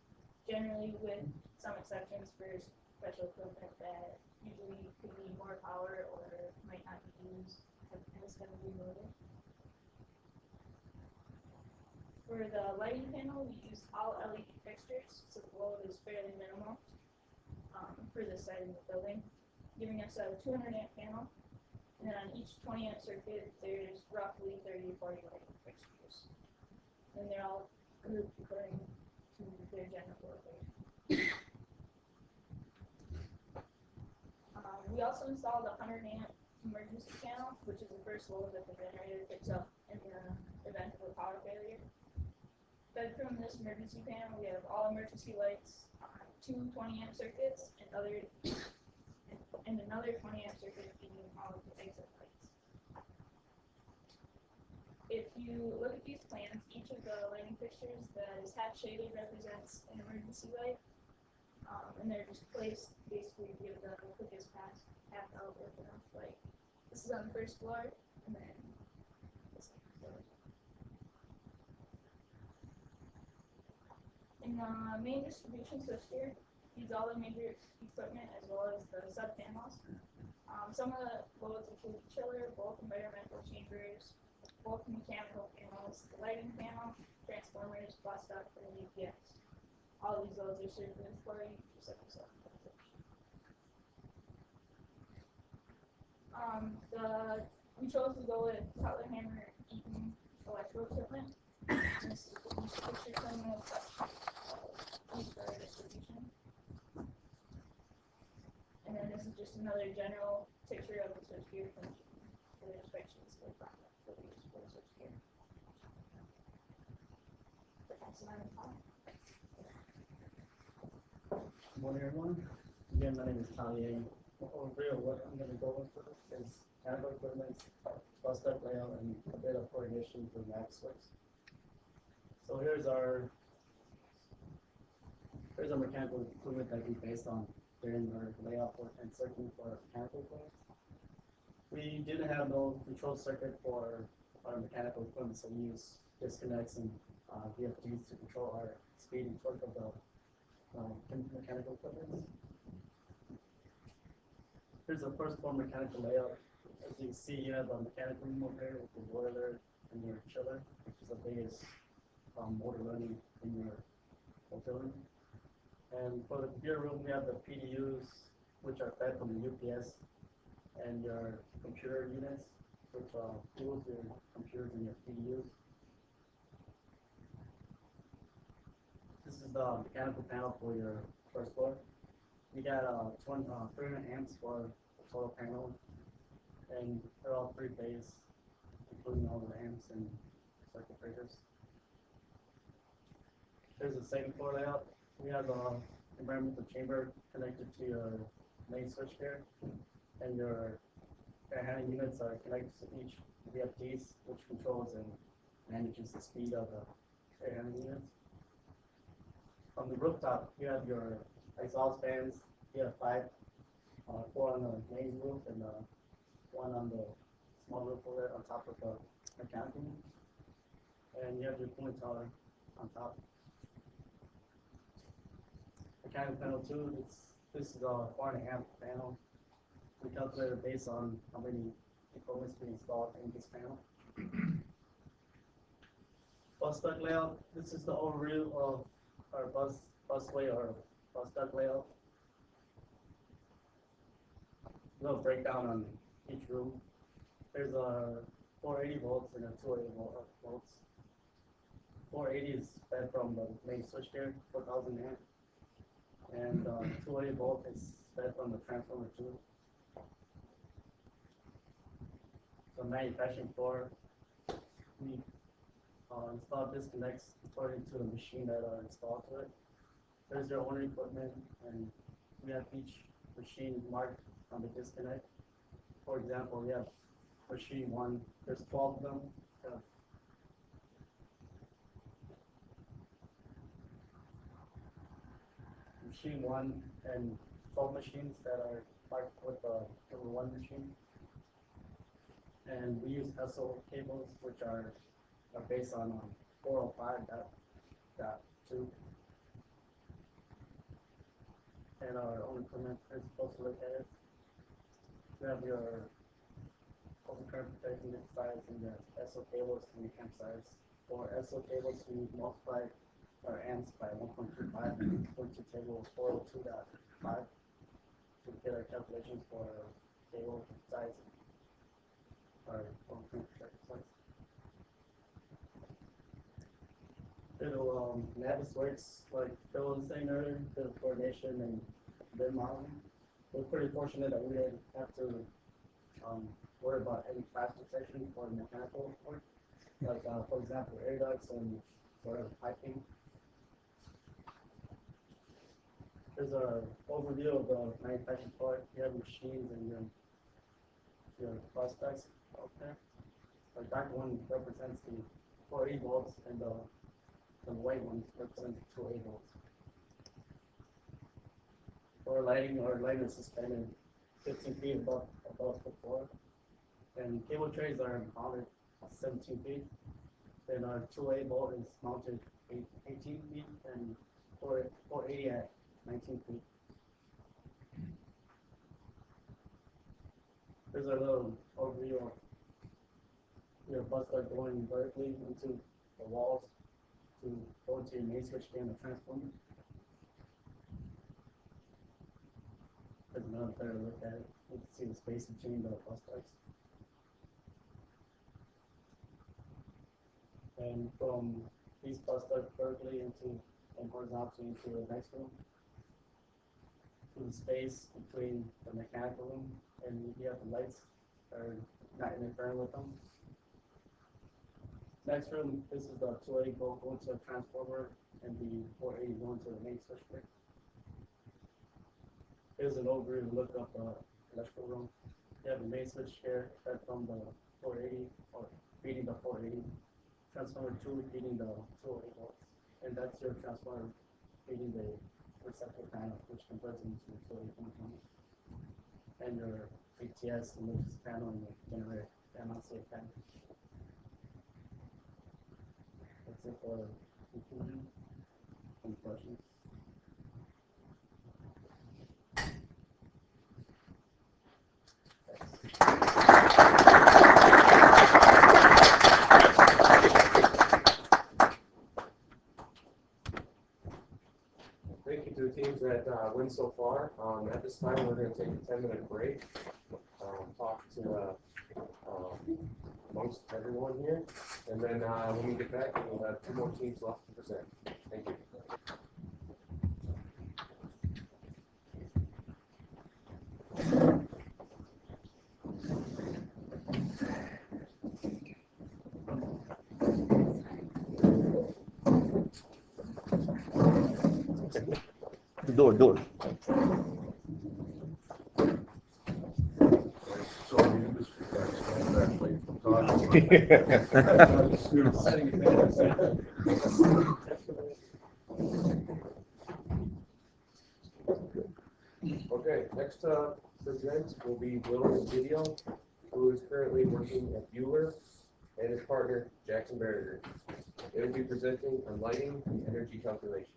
generally with some exceptions for special equipment that usually could need more power or might not be used as heavily loaded. For the lighting panel, we used all LED fixtures, so the load is fairly minimal for this side of the building, giving us a 200 amp panel. And then on each 20 amp circuit, there's roughly 30 to 40 lighting fixtures. And they're all grouped according to their general load. We also installed a 100 amp emergency panel, which is the first load that the generator picks up in the event of a power failure. Fed from this emergency panel, we have all emergency lights, 2 20 amp circuits, and another 20 amp circuit feeding all of the exit lights. If you look at these plans, each of the lighting fixtures that is half shaded represents an emergency light. And they're just placed basically to give the quickest path out with enough light. This is on the first floor, and then the second floor. In the main distribution switchgear, feeds all the major equipment as well as the sub panels. Some of the loads include the chiller, both environmental chambers, both mechanical panels, the lighting panel, transformers, bus duct, and UPS. All of these loads are served with 40 receptacles. We chose to go with Cutler Hammer Eaton electrical equipment. This picture showing the used for our distribution. And then this is just another general picture of the switchgear from the inspections for the switchgear. Good morning, everyone. Again, my name is Tommy A. Overview of what I'm going to go into is mechanical equipment, bus duct layout, and a bit of coordination for Navisworks. So here's our mechanical equipment that we based on during our layout and circuit for our mechanical equipment. We didn't have no control circuit for our mechanical equipment, so we use disconnects and VFDs to control our speed and torque of the mechanical equipment. Here's the first floor mechanical layout. As you can see, you have a mechanical room over here with the boiler and your chiller, which is the biggest motor running in your hotel room. And for the computer room, we have the PDUs, which are fed from the UPS, and your computer units, which fuels your computers and your PDUs. This is the mechanical panel for your first floor. We got 300 amps for the total panel, and they're all 3-phase, including all the amps and circuit breakers. Here's the second floor layout. We have the environmental chamber connected to your main switchgear, and your air handling units are connected to each VFDs, which controls and manages the speed of the air handling units. On the rooftop, you have your exhaust fans. You have 5, 4 on the main roof and 1 on the small roof over on top of the mechanical room. And you have your cooling tower on top. Mechanical panel 2, this is a 4.5 panel. We calculated based on how many components we installed in this panel. Bus duct layout, this is the overview of our busway or bus duct layout. A little breakdown on each room. There's a 480 volts and a 280 volts. 480 is fed from the main switchgear, 4,000 amp, and 280 volt is fed from the transformer 2. So manufacturing floor, we install disconnects according to the machine that are installed to it. There's your owner equipment, and we have each machine marked on the disconnect. For example, we have machine 1, there's 12 of them. Machine 1 and 12 machines that are marked with the number 1 machine. And we use SO cables, which are based on 405.2. And our own equipment is supposed to look at it. You have your open current protecting size and the SO cables and the amp size. For SO cables, we multiply our amps by 1.25 and go to table 402.5 to get our calculations for cable size. Our open current protecting size. It'll Navisworks, like Phil was saying earlier, the coordination and BIM modeling. We're pretty fortunate that we didn't have to worry about any class protection for mechanical work, like for example air ducts and whatever piping. There's an overview of the manufacturing part. You have machines and your prospects out there. The dark one represents the 480 volts and the white one represents 280 volts. For lighting, our light is suspended 15 feet above the floor. And cable trays are mounted 17 feet. Then our 280 volt is mounted 18 feet and 480 at 19 feet. There's a little overview of your bus duct going vertically into the walls to go into your main switchgear and the transformer. There's another better look at it. You can see the space between the bus ducts. And from these bus ducts vertically into and horizontally into the next room, to the space between the mechanical room and you have the lights that are not interfering with them. Next room, this is the 280 volt going to a transformer and the 480 going to the main switchgear. Here's an overview look of the electrical room. You have the main switchgear fed from the 480 or feeding the 480. Transformer 2 feeding the 280 volts. And that's your transformer feeding the receptor panel, which converts into 280 volts. And your ATS, the electricity panel, and the generator, the MLC panel. That's it for conclusion. Any questions? Thank you to the teams that went so far. At this time, we're going to take a 10-minute break, talk to amongst everyone here, and then when we get back, we'll have 2 more teams left to present. Thank you. The door. So the industry guys don't actually talk Okay, next present will be Will Video, who is currently working at Bueller, and his partner Jackson Berger. They will be presenting on lighting and energy calculations.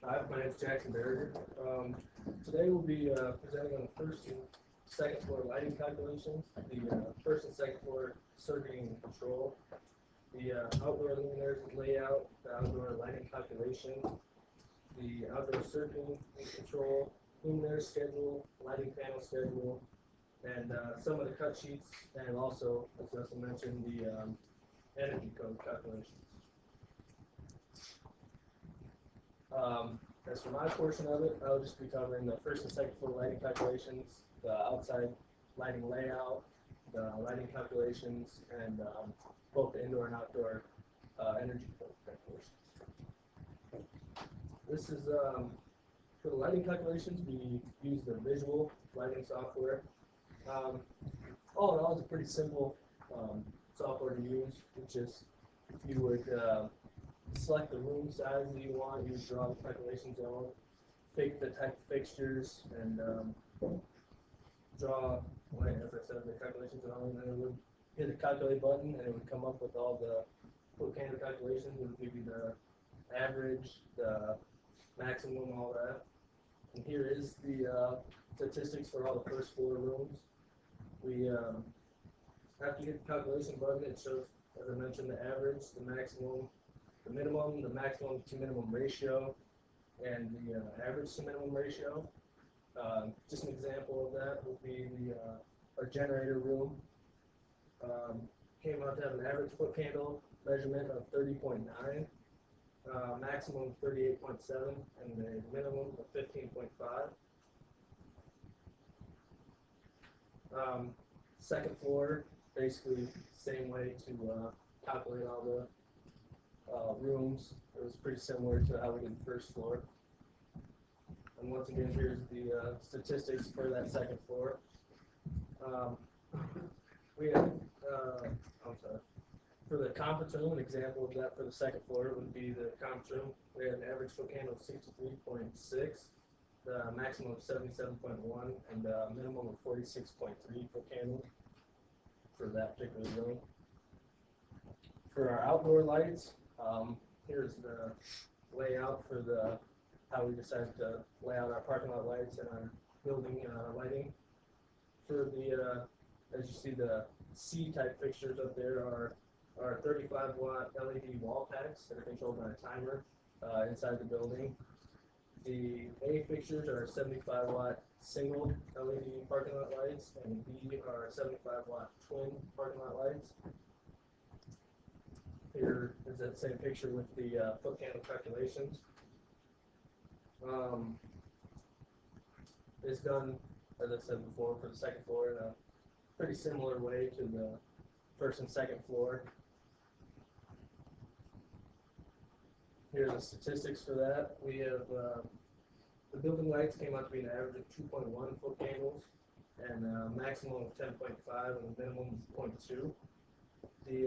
Hi, my name is Jackson Berger. Today we'll be presenting on the first and second floor lighting calculations, the first and second floor circuiting and control, the outdoor luminaires layout, the outdoor lighting calculation, the outdoor circuiting and control, luminaire schedule, lighting panel schedule, and some of the cut sheets, and also, as Justin mentioned, the energy code calculations. As for my portion of it, I'll just be covering the first and second floor lighting calculations, the outside lighting layout, the lighting calculations, and both the indoor and outdoor energy code calculations. This is for the lighting calculations. We use the visual lighting software. All in all, it's a pretty simple software to use. It's just you would select the room size that you want, you would draw the calculation zone, pick the type of fixtures, and draw, as I said, the calculation zone, and then it would hit the calculate button, and it would come up with all the foot candle calculations. It would give you the average, the maximum, all that. And here is the statistics for all the first floor rooms. We after you hit the calculation button, it shows, as I mentioned, the average, the maximum, the minimum, the maximum to minimum ratio, and the average to minimum ratio. Just an example of that would be the our generator room. Came out to have an average foot candle measurement of 30.9, maximum of 38.7, and a minimum of 15.5. Second floor, basically same way to calculate all the rooms. It was pretty similar to how we did the first floor. And once again, here's the statistics for that second floor. We have, for the conference room, an example of that for the second floor would be the conference room. We had an average foot candle of 63.6, the maximum of 77.1, and a minimum of 46.3 foot candle for that particular room. For our outdoor lights, here's the layout for the how we decided to lay out our parking lot lights and our building lighting. For the as you see, the C-type fixtures up there are 35-watt LED wall packs that are controlled by a timer inside the building. The A fixtures are 75-watt single LED parking lot lights, and B are 75-watt twin parking lot lights. Here is that same picture with the foot candle calculations. It's done, as I said before, for the second floor in a pretty similar way to the first and second floor. Here are the statistics for that. We have the building lights came out to be an average of 2.1 foot candles and a maximum of 10.5 and a minimum of 0.2. The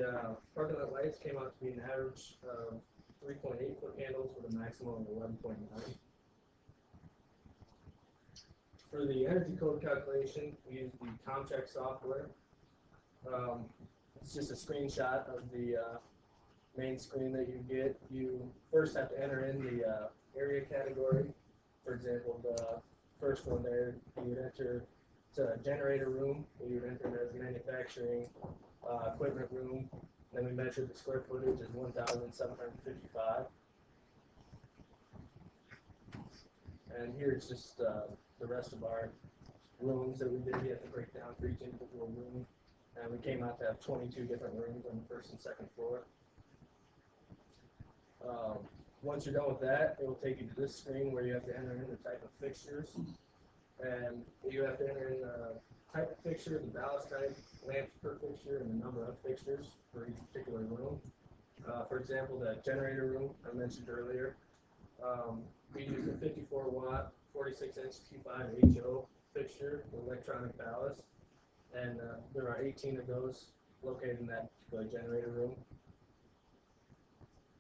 parking lot lights came out to be an average of 3.8 foot candles with a maximum of 11.9. For the energy code calculation, we use the Comcheck software. It's just a screenshot of the main screen that you get. You first have to enter in the area category. For example, the first one there, you would enter to generator room. You would enter it as manufacturing equipment room. Then we measured the square footage as 1,755. And here's just the rest of our rooms that we did. We have to break down for each individual room. And we came out to have 22 different rooms on the first and second floor. Once you're done with that, it will take you to this screen where you have to enter in the type of fixtures. And you have to enter in the type of fixture, the ballast type, lamps per fixture and the number of fixtures for each particular room. For example, that generator room I mentioned earlier, we use a 54 watt, 46 inch T5 HO fixture with electronic ballast, and there are 18 of those located in that particular generator room.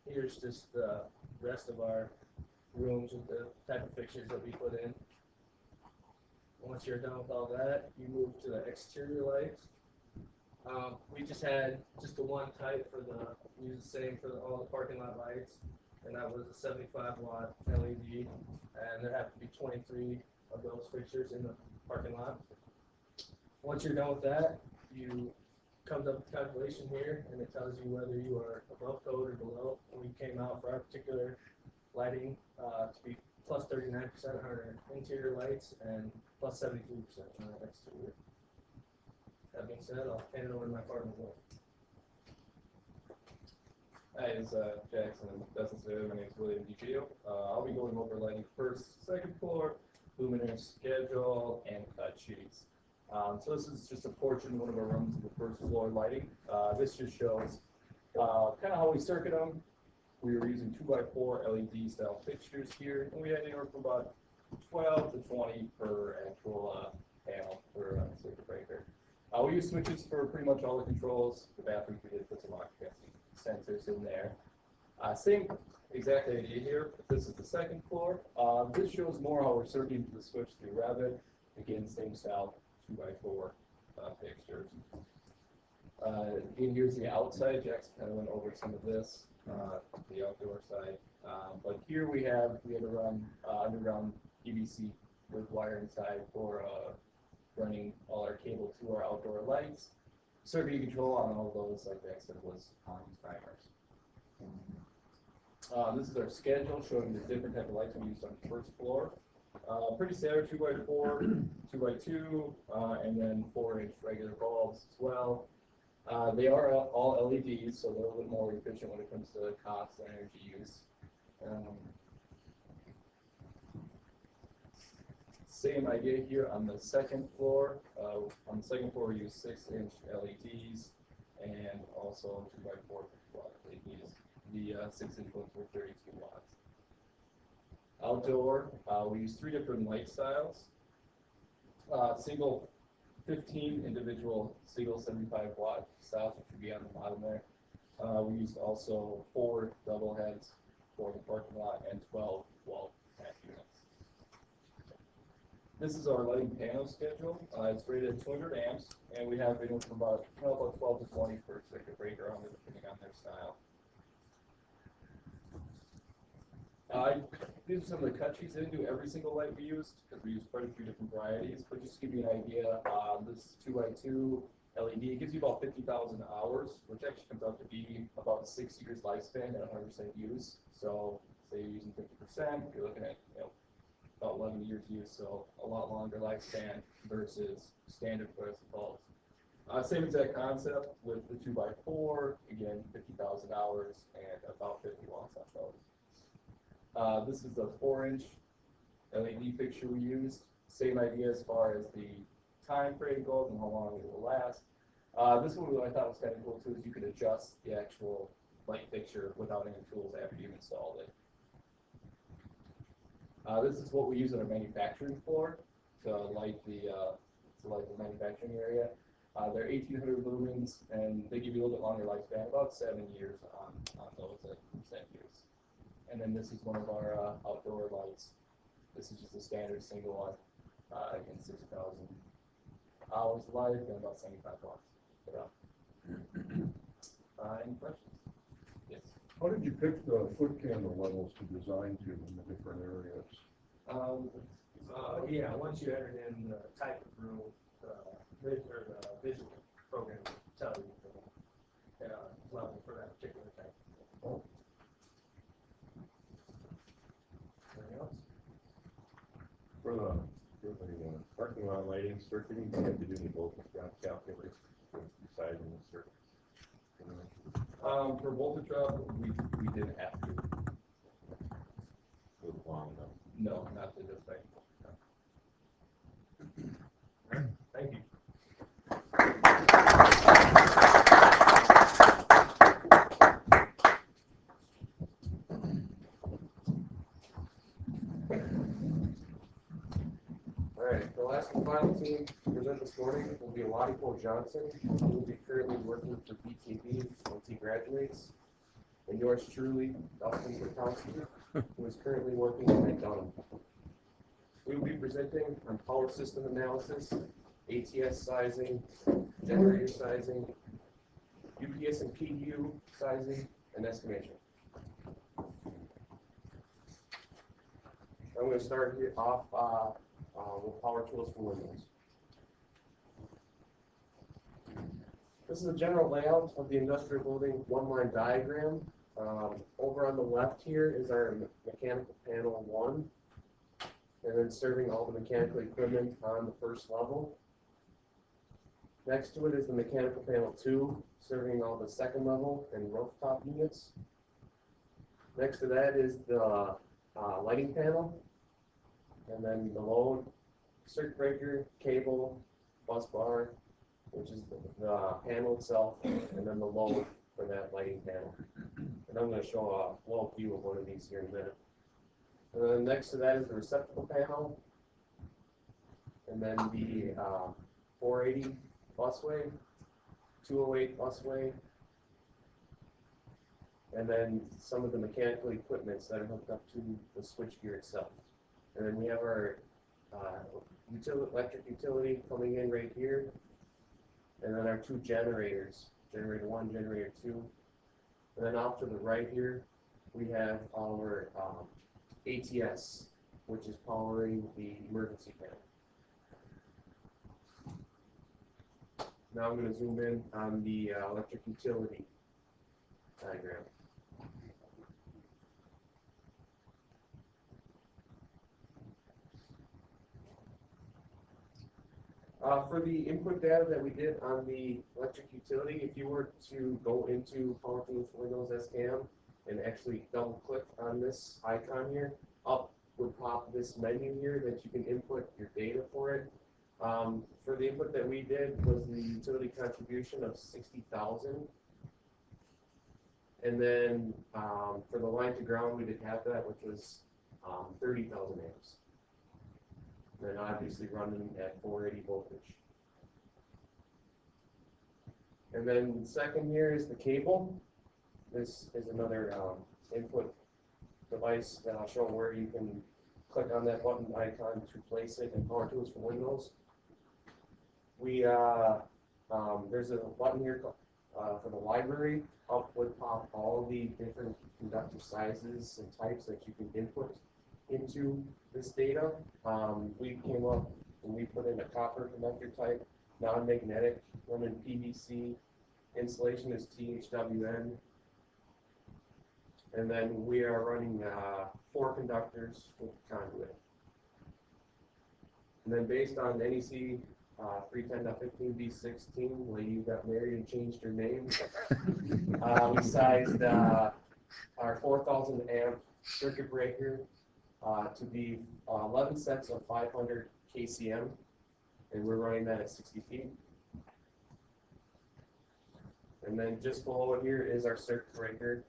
Here's just the rest of our rooms with the type of fixtures that we put in. Once you're done with all that, you move to the exterior lights. We just had just the one type for we use the same for all the parking lot lights, and that was a 75 watt LED, and there have to be 23 of those fixtures in the parking lot. Once you're done with that, you comes up with calculation here, and it tells you whether you are above code or below. And we came out for our particular lighting to be plus 39% on our interior lights and plus 73% on our exterior. That being said, I'll hand it over to my partner, Will. Hi, it's Jackson. That's my name is William DiGio. I'll be going over lighting first, second floor, luminaire schedule, and cut sheets. So this is just a portion of one of our rooms of the first floor lighting. This just shows kind of how we circuit them. We were using 2x4 LED style fixtures here, and we had anywhere from about 12 to 20 per actual panel for circuit breaker. We use switches for pretty much all the controls. The bathrooms, we did put some occupancy sensors in there. Same exact idea here, but this is the second floor. This shows more how we're circuiting the switch through Revit. Again, same style 2x4 fixtures. Again, here's the outside. Jackson kind of went over some of this, the outdoor side. But here we had to run underground PVC with wire inside for running all our cable to our outdoor lights. Circuit control on all of those, like Jackson was on timers. This is our schedule showing the different type of lights we used on the first floor. Pretty standard 2x4, 2x2, and then 4-inch regular bulbs as well. They are all LEDs, so they're a little more efficient when it comes to cost and energy use. Same idea here on the second floor. On the second floor, we use 6-inch LEDs and also 2x4 watt LEDs. The 6-inch ones were 32 watts. Outdoor, we use 3 different light styles. Single 15 individual single 75 watt styles, which would be on the bottom there. We used also 4 double heads for the parking lot and 12 wall pack units. This is our lighting panel schedule. It's rated at 200 amps, and we have anywhere from about 12 to 20 per circuit breaker on it, depending on their style. These are some of the cut sheets. I didn't do every single light we used because we used quite a few different varieties, but just to give you an idea, this 2x2 LED gives you about 50,000 hours, which actually comes out to be about 6 years lifespan at 100% use. So say you're using 50%, you're looking at about 11 years use, so a lot longer lifespan versus standard fluorescent bulbs. Same exact concept with the 2x4, again 50,000 hours and about 50 watts on those. This is the 4-inch LED fixture we used. Same idea as far as the time frame goes and how long it will last. This one what I thought was kind of cool too is you could adjust the actual light fixture without any tools after you installed it. This is what we use on our manufacturing floor to light the manufacturing area. They're 1,800 lumens, and they give you a little bit longer lifespan, about 7 years on those at percent use. And then this is one of our outdoor lights. This is just a standard single one, again 6,000 hours life and about 75 watts. Any questions? Yes. How did you pick the foot candle levels to design to in the different areas? Yeah, once you entered in the type of room, the visual program will tell you the level for that particular type. Oh. Anything else? For the parking lot lighting circuiting, you have to do the voltage drop calculation for deciding the circuits. For voltage drop, we didn't have to. With long though. No, not to this thing. No. Thank you. Alright, the last and final team to present this morning will be Lottie Cole Johnson, who will be currently working for BKB once he graduates. And yours truly, Dustin Kwiatkowski, who is currently working at Dunham. We will be presenting on power system analysis, ATS sizing, generator sizing, UPS and PU sizing, and estimation. I'm going to start here off with power tools for Windows. This is a general layout of the industrial building one-line diagram. Over on the left here is our mechanical panel 1, and then serving all the mechanical equipment on the first level. Next to it is the mechanical panel 2, serving all the second level and rooftop units. Next to that is the lighting panel, and then below circuit breaker, cable, bus bar, which is the panel itself, and then the load for that lighting panel. And I'm going to show a little view of one of these here in a minute. And then next to that is the receptacle panel, and then the 480 busway, 208 busway, and then some of the mechanical equipments that are hooked up to the switchgear itself. And then we have our electric utility coming in right here, and then our 2 generators, generator 1, generator 2. And then off to the right here, we have our ATS, which is powering the emergency panel. Now I'm going to zoom in on the electric utility diagram. For the input data that we did on the electric utility, if you were to go into Power Tools for Windows SCAM and actually double click on this icon here, up would pop this menu here that you can input your data for it. For the input that we did was the utility contribution of 60,000. And then for the line to ground, we did have that, which was 30,000 amps. And then obviously running at 480 voltage. And then second here is the cable. This is another input device that I'll show where you can click on that button icon to place it in Power Tools for Windows. We there's a button here for the library. Up would pop all the different conductor sizes and types that you can input into this data. We came up and we put in a copper conductor type, non-magnetic, running PVC, insulation is THWN, and then we are running 4 conductors with conduit. And then based on NEC 310.15b16, the lady who got married and changed her name, we sized our 4,000 amp circuit breaker to be 11 sets of 500 KCM, and we're running that at 60 feet. And then just below it here is our circuit breaker.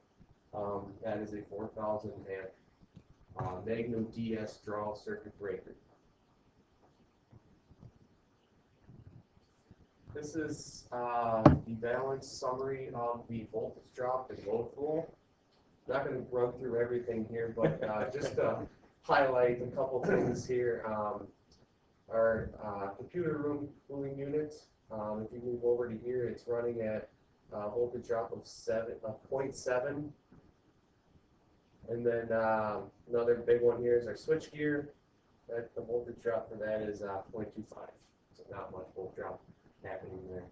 That is a 4,000 amp Magnum DS draw circuit breaker. This is the balanced summary of the voltage drop and load flow. I'm not going to run through everything here, but just to highlight a couple things here. Our computer room cooling unit, if you move over to here, it's running at voltage drop of 0.7. And then another big one here is our switchgear. That the voltage drop for that is 0.25. So not much volt drop happening there.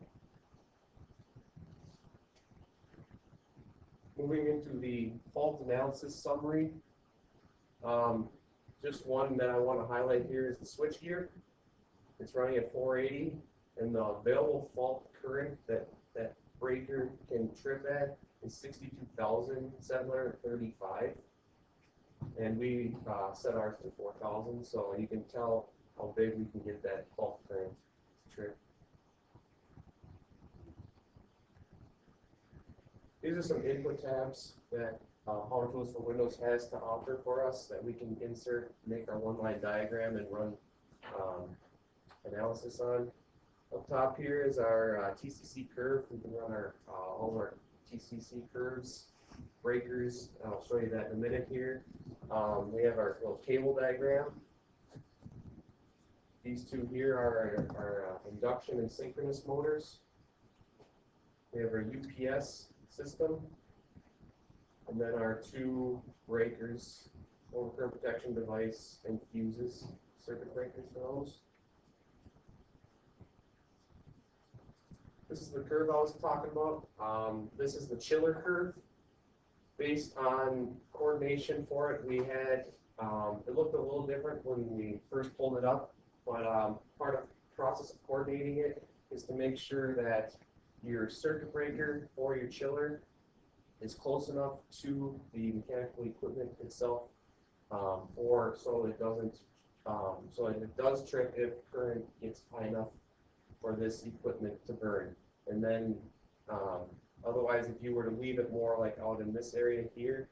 Moving into the fault analysis summary. Just one that I want to highlight here is the switchgear. It's running at 480, and the available fault current that that breaker can trip at is 62,735. And we set ours to 4,000, so you can tell how big we can get that fault current to trip. These are some input tabs that Power Tools for Windows has to offer for us that we can insert, make our one-line diagram, and run analysis on. Up top here is our TCC curve. We can run our all of our TCC curves, breakers. I'll show you that in a minute here. We have our little cable diagram. These two here are our induction and synchronous motors. We have our UPS system, and then our two breakers, overcurrent protection device and fuses, circuit breakers for those. This is the curve I was talking about. This is the chiller curve. Based on coordination for it, we had, it looked a little different when we first pulled it up, but part of the process of coordinating it is to make sure that your circuit breaker or your chiller is close enough to the mechanical equipment itself, or so it doesn't, so it does trip if current gets high enough for this equipment to burn. And then, otherwise, if you were to leave it more like out in this area here,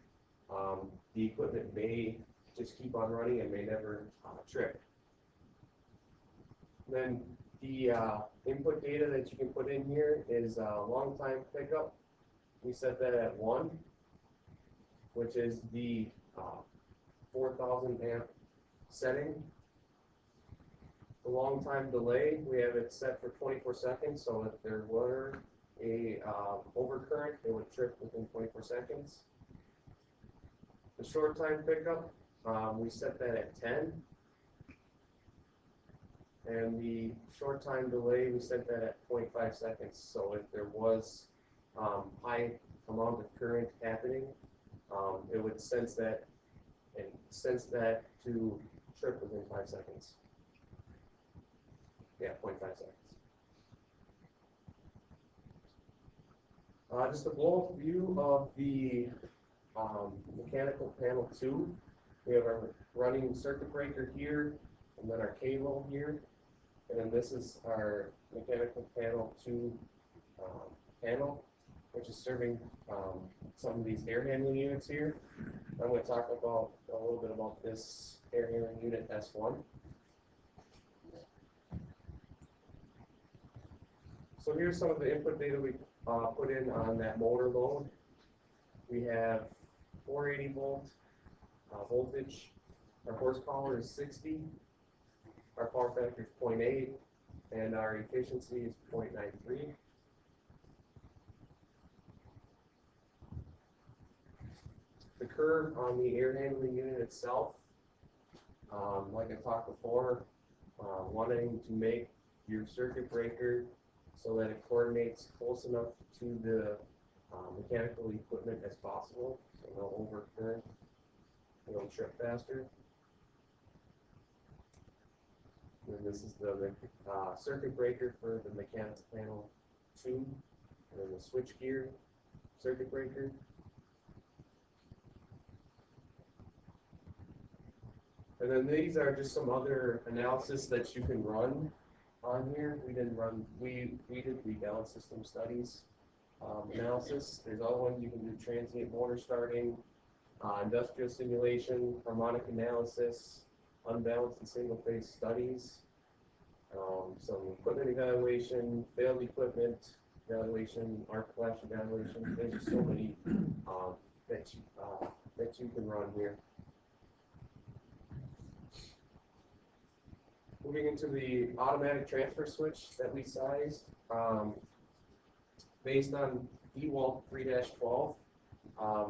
the equipment may just keep on running and may never trip. Then the input data that you can put in here is long time pickup. We set that at 1, which is the 4,000 amp setting. The long time delay, we have it set for 24 seconds, so if there were a overcurrent, it would trip within 24 seconds. The short time pickup, we set that at 10. And the short time delay, we set that at 0.5 seconds. So if there was high amount of current happening, it would sense that and to trip within 5 seconds. Yeah, 0.5 seconds. Just a blow-up view of the mechanical panel 2. We have our running circuit breaker here, and then our cable here. And then this is our mechanical panel 2 panel, which is serving some of these air handling units here. I'm going to talk about a little bit about this air handling unit S1. So here's some of the input data we put in on that motor load. We have 480 volt voltage. Our horsepower is 60. Our power factor is 0.8, and our efficiency is 0.93. The curve on the air handling unit itself, like I talked before, wanting to make your circuit breaker so that it coordinates close enough to the mechanical equipment as possible, so no overcurrent, it'll trip faster. And this is the circuit breaker for the mechanical panel 2, and then the switchgear circuit breaker. And then these are just some other analysis that you can run on here. We did rebalance system studies analysis. There's other ones you can do: transient motor starting, industrial simulation, harmonic analysis, unbalanced and single phase studies, some equipment evaluation, failed equipment evaluation, arc flash evaluation. There's just so many that you can run here. Moving into the automatic transfer switch that we sized, based on DeWalt 3-12,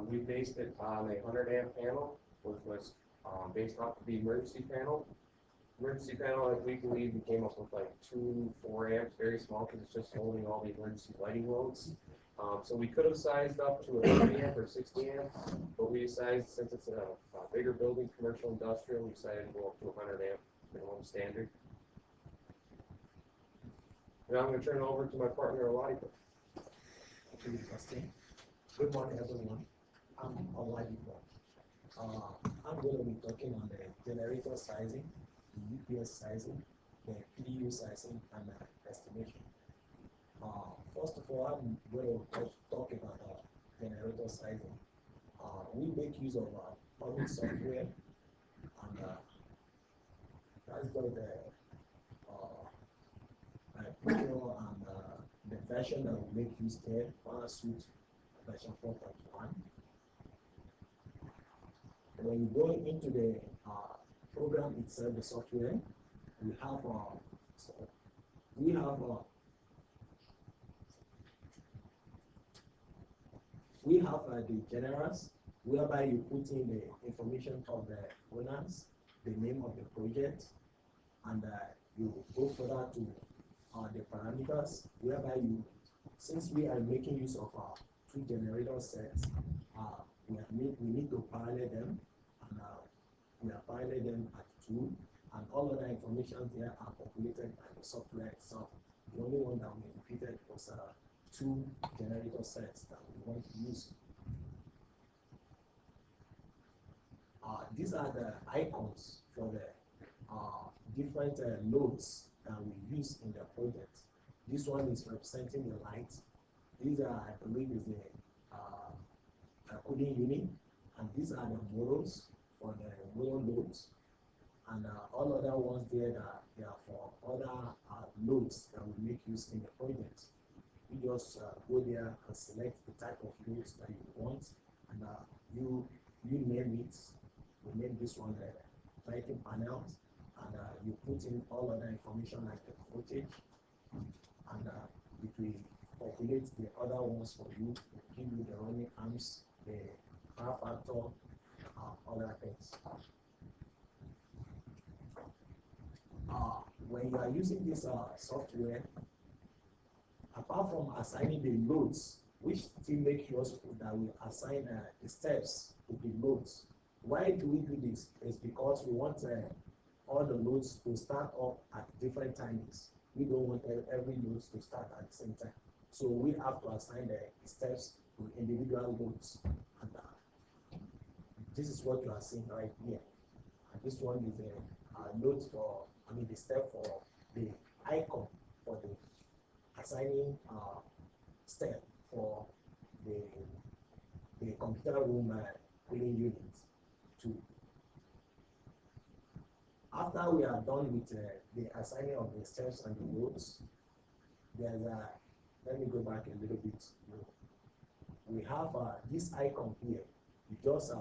we based it on a 100 amp panel, which was based off of the emergency panel. Emergency panel, we believe, we came up with like 2-4 amps, very small, because it's just holding all the emergency lighting loads. So we could have sized up to a 30 amp or 60 amp, but we decided, since it's a bigger building, commercial, industrial, we decided to go up to 100 amp. Minimum standard. Now I'm going to turn it over to my partner, Aladi. Good morning, everyone. I'm Aladi. I'm going to be talking on the generator sizing, the UPS sizing, the PDU sizing, and estimation. First of all, I'm going to talk about generator sizing. We make use of public software, and that's got the So, the version that we make use there, Switch version 4.1. When you go into the program itself, the software, we have the generals, whereby you put in the information of the owners, the name of the project, and you go further to the parameters, whereby you, since we are making use of two generator sets, we need to parallel them, and we are parallel them at 2, and all other information there are populated by the software itself. The only one that we repeated was 2 generator sets that we want to use. These are the icons for the different loads that we use in the project. This one is representing the light. These are, I believe, is the cooling unit, and these are the models for the motor loads, and all other ones there that they are for other loads that we make use in the project. You just go there and select the type of loads that you want, and you name it. We name this one lighting panels, and you put in all other information like the voltage, and it will populate the other ones for you, give you the running amps, the power factor, other things. When you are using this software, apart from assigning the loads, which still make useful that we assign the steps to the loads. Why do we do this? It's because we want all the loads to start up at different timings. We don't want every load to start at the same time. So we have to assign the steps to individual loads. And this is what you are seeing right here. And this one is a load for, the step for the icon for the assigning step for the computer room cooling unit 2. After we are done with the assigning of the steps and the loads, there's let me go back a little bit. We have this icon here. You just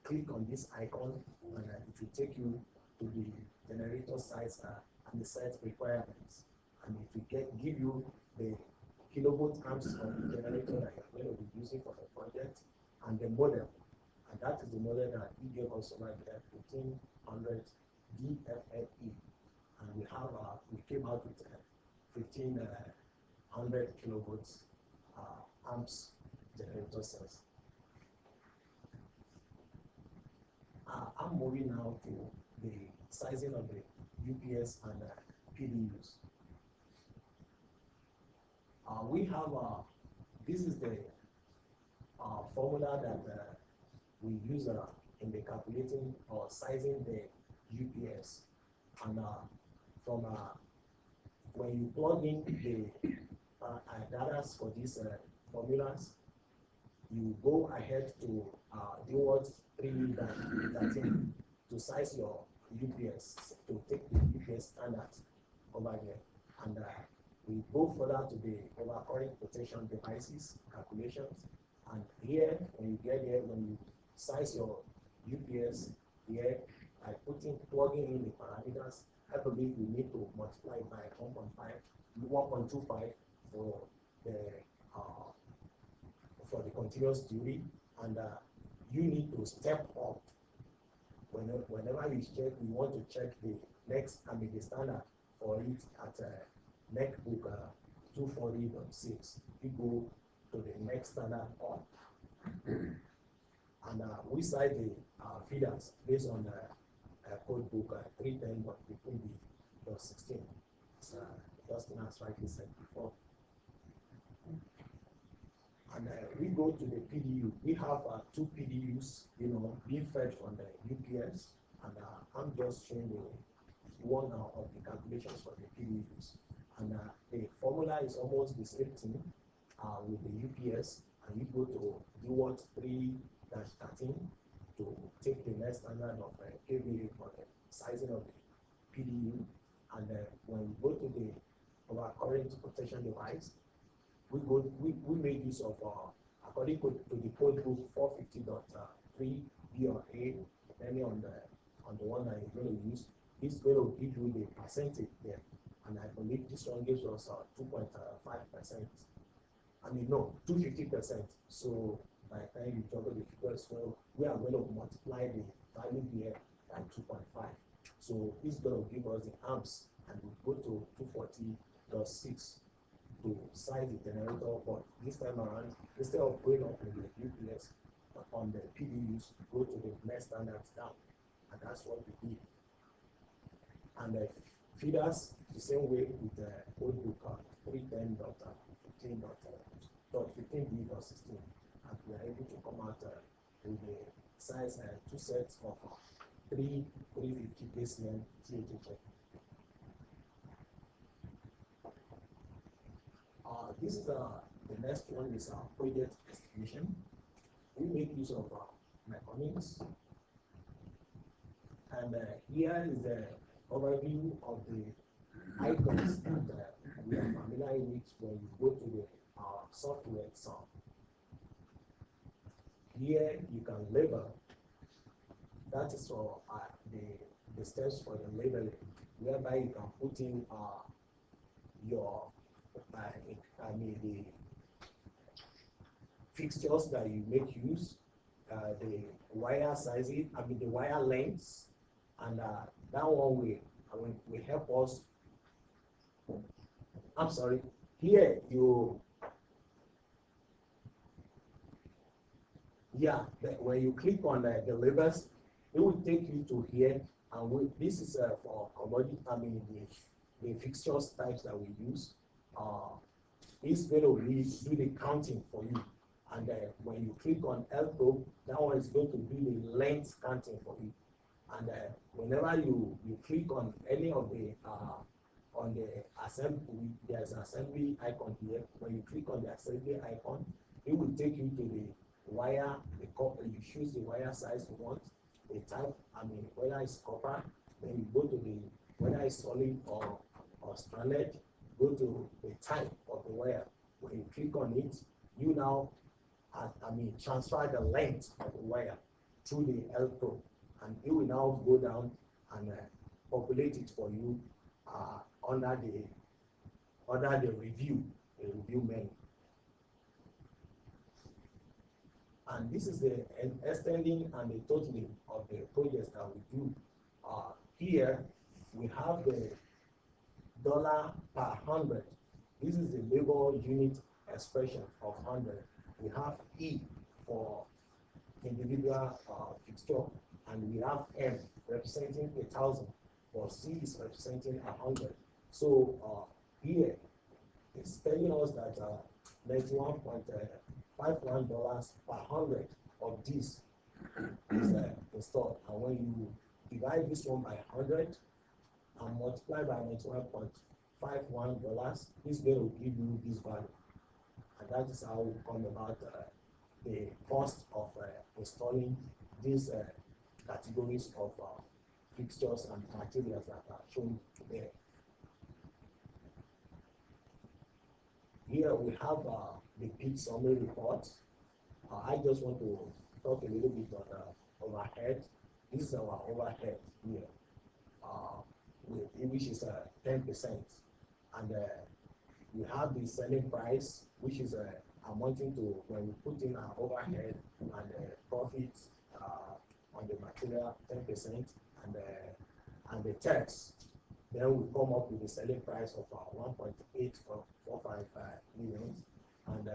click on this icon, and it will take you to the generator size and the site requirements, and it will give you the kilovolt amps of the generator that you're going to be using for the project, and the model, and that is the model that we gave us right there, 1500 DFLE, and we came out with 1500 kilovolts amps generator cells. I'm moving now to the sizing of the UPS and PDUs. We have this is the formula that we use in the calculating or sizing the UPS, and from when you plug in the data for these formulas, you go ahead to towards 3-13 to size your UPS, to take the UPS standards over here, and we go further to the overcurrent protection devices calculations, and here when you get here, when you size your UPS here by plugging in the parameters, I believe we need to multiply by 1.25 for the continuous duty, and you need to step up. Whenever we check, we want to check the next, the standard for it at NEC book 240.6. We go to the next standard up, and we cite the feeders based on the code book 310.16. Justin has rightly said before. And we go to the PDU. We have 2 PDUs, being fed from the UPS, and I'm just showing you one of the calculations for the PDUs. And the formula is almost the same thing with the UPS, and you go to DWAT 3-13 to take the next standard of KVA for the sizing of the PDU. And when you go to the our current protection device, we made use of according to the code book 450.3 B or A, depending on the one that you're going to use, it's going to give you the percentage there. And I believe this one gives us 2.5%. I mean, no, 250%. So by the time you juggle the figures, well, we are going to multiply the value here by 2.5. So it's going to give us the amps, and we go to 240.6 to size the generator. But this time around, instead of going up in the UPS on the PDUs, go to the next standards down, and that's what we did. And the feeders the same way with the old book 310.15.16, and we are able to come out with the size 2 sets of 350 KCM THHF. This is the next one is our project estimation. We make use of mechanics, and here is the overview of the icons that we are familiar with when you go to the software itself. Here you can label. That is for the steps for the labeling, whereby you can put in your the fixtures that you make use, the wire sizing, the wire lengths, and that one will help us. I'm sorry. Here when you click on the labels, it will take you to here, and this is for commodity. The fixtures types that we use. It's going to do the counting for you, and when you click on L-probe, that one is going to do the length counting for you. And whenever you click on any of the on the assembly, there's an assembly icon here. When you click on the assembly icon, it will take you to the wire, you choose the wire size you want, the type, whether it's copper, then you go to the whether it's solid or stranded, go to the type of the wire. When you click on it, you now transfer the length of the wire through the L probe, and it will now go down and populate it for you under the review menu. And this is the extending and the totaling of the projects that we do. Here we have the dollar per 100. This is the labor unit expression of 100. We have E for individual fixture, and we have M representing 1,000, for C is representing 100. So here it's telling us that $91.51 per 100 of this is installed, and when you divide this one by 100 and multiply by $91.51, it's going to give you this value, and that is how we come about the cost of installing these categories of fixtures and materials that are shown there. Here we have the big summary report. I just want to talk a little bit on overhead. This is our overhead here, which is 10%, and we have the selling price, which is amounting to, when we put in our overhead and profits on the material 10%, and the tax, then we come up with the selling price of 1.8445 million. And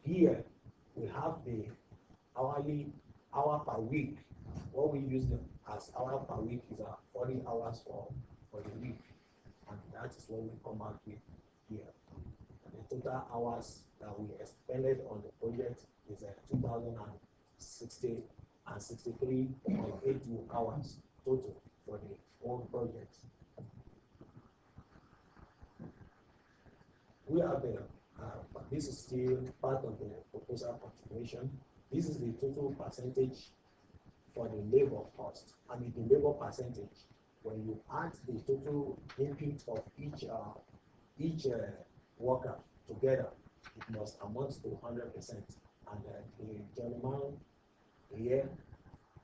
here we have the hourly hour per week. What we use as hour per week is 40 hours for the week, and that is what we come out with here. And the total hours that we expended on the project is 2,060 and 63.82 hours total for the whole project. We have this is still part of the proposal configuration. This is the total percentage for the labor cost. The labor percentage, when you add the total input of each worker together, it must amount to 100%. And the gentleman here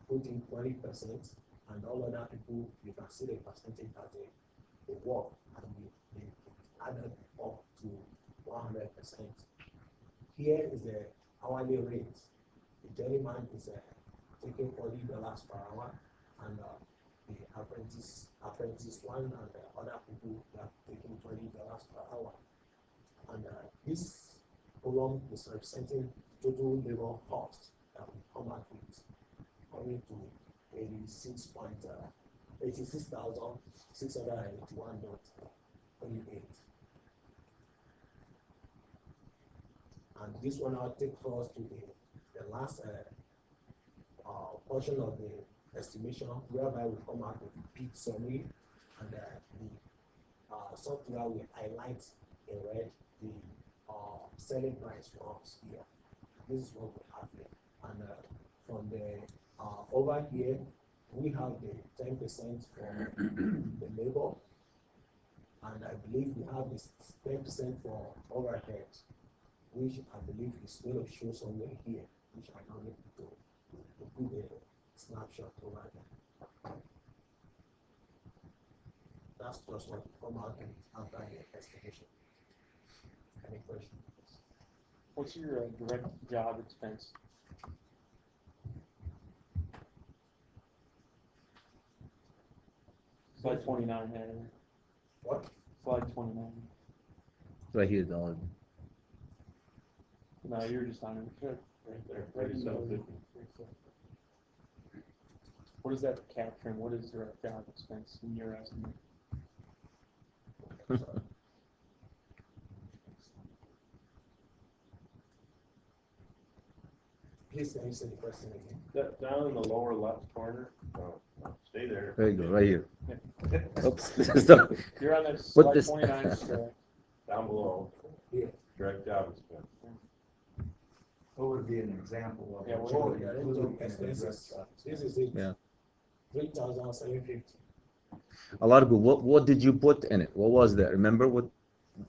put in 20%, and all other people, you can see the percentage that they work, and they added up to 100%. Here is the hourly rate. The gentleman is taking $40 per hour, and the apprentice one and the other people are taking $20 per hour. And this column is representing total labor cost that we come out with, coming to $86,681.28. And this one now takes us to the last portion of the estimation, whereby we come out with a big summary, and the software will highlight in red the selling price for us here. This is what we have here. And from the over here, we have the 10% for the labor, and I believe we have this 10% for overhead, which I believe is going to show somewhere here, which I don't need to put a snapshot over there. That's just what we come out with after the estimation. Any questions? What's your direct job expense? Slide 29 had it. What? Slide 29. Right here, Don. No, you're just on it. Right there. Right in the middle. What is that capturing? What is direct job expense in your estimate? Please answer the question again. Down in the lower left corner, stay there. There you go, right here. Yeah. Oops. Stop. You're on that Put slide this. 29 straight. Down below, Yeah. direct job expense. What would be an example of? Yeah, what Oh, would be yeah, included in the expenses. direct job? This is it. Yeah. 3,750. A lot of good. What did you put in it? What was that? Remember what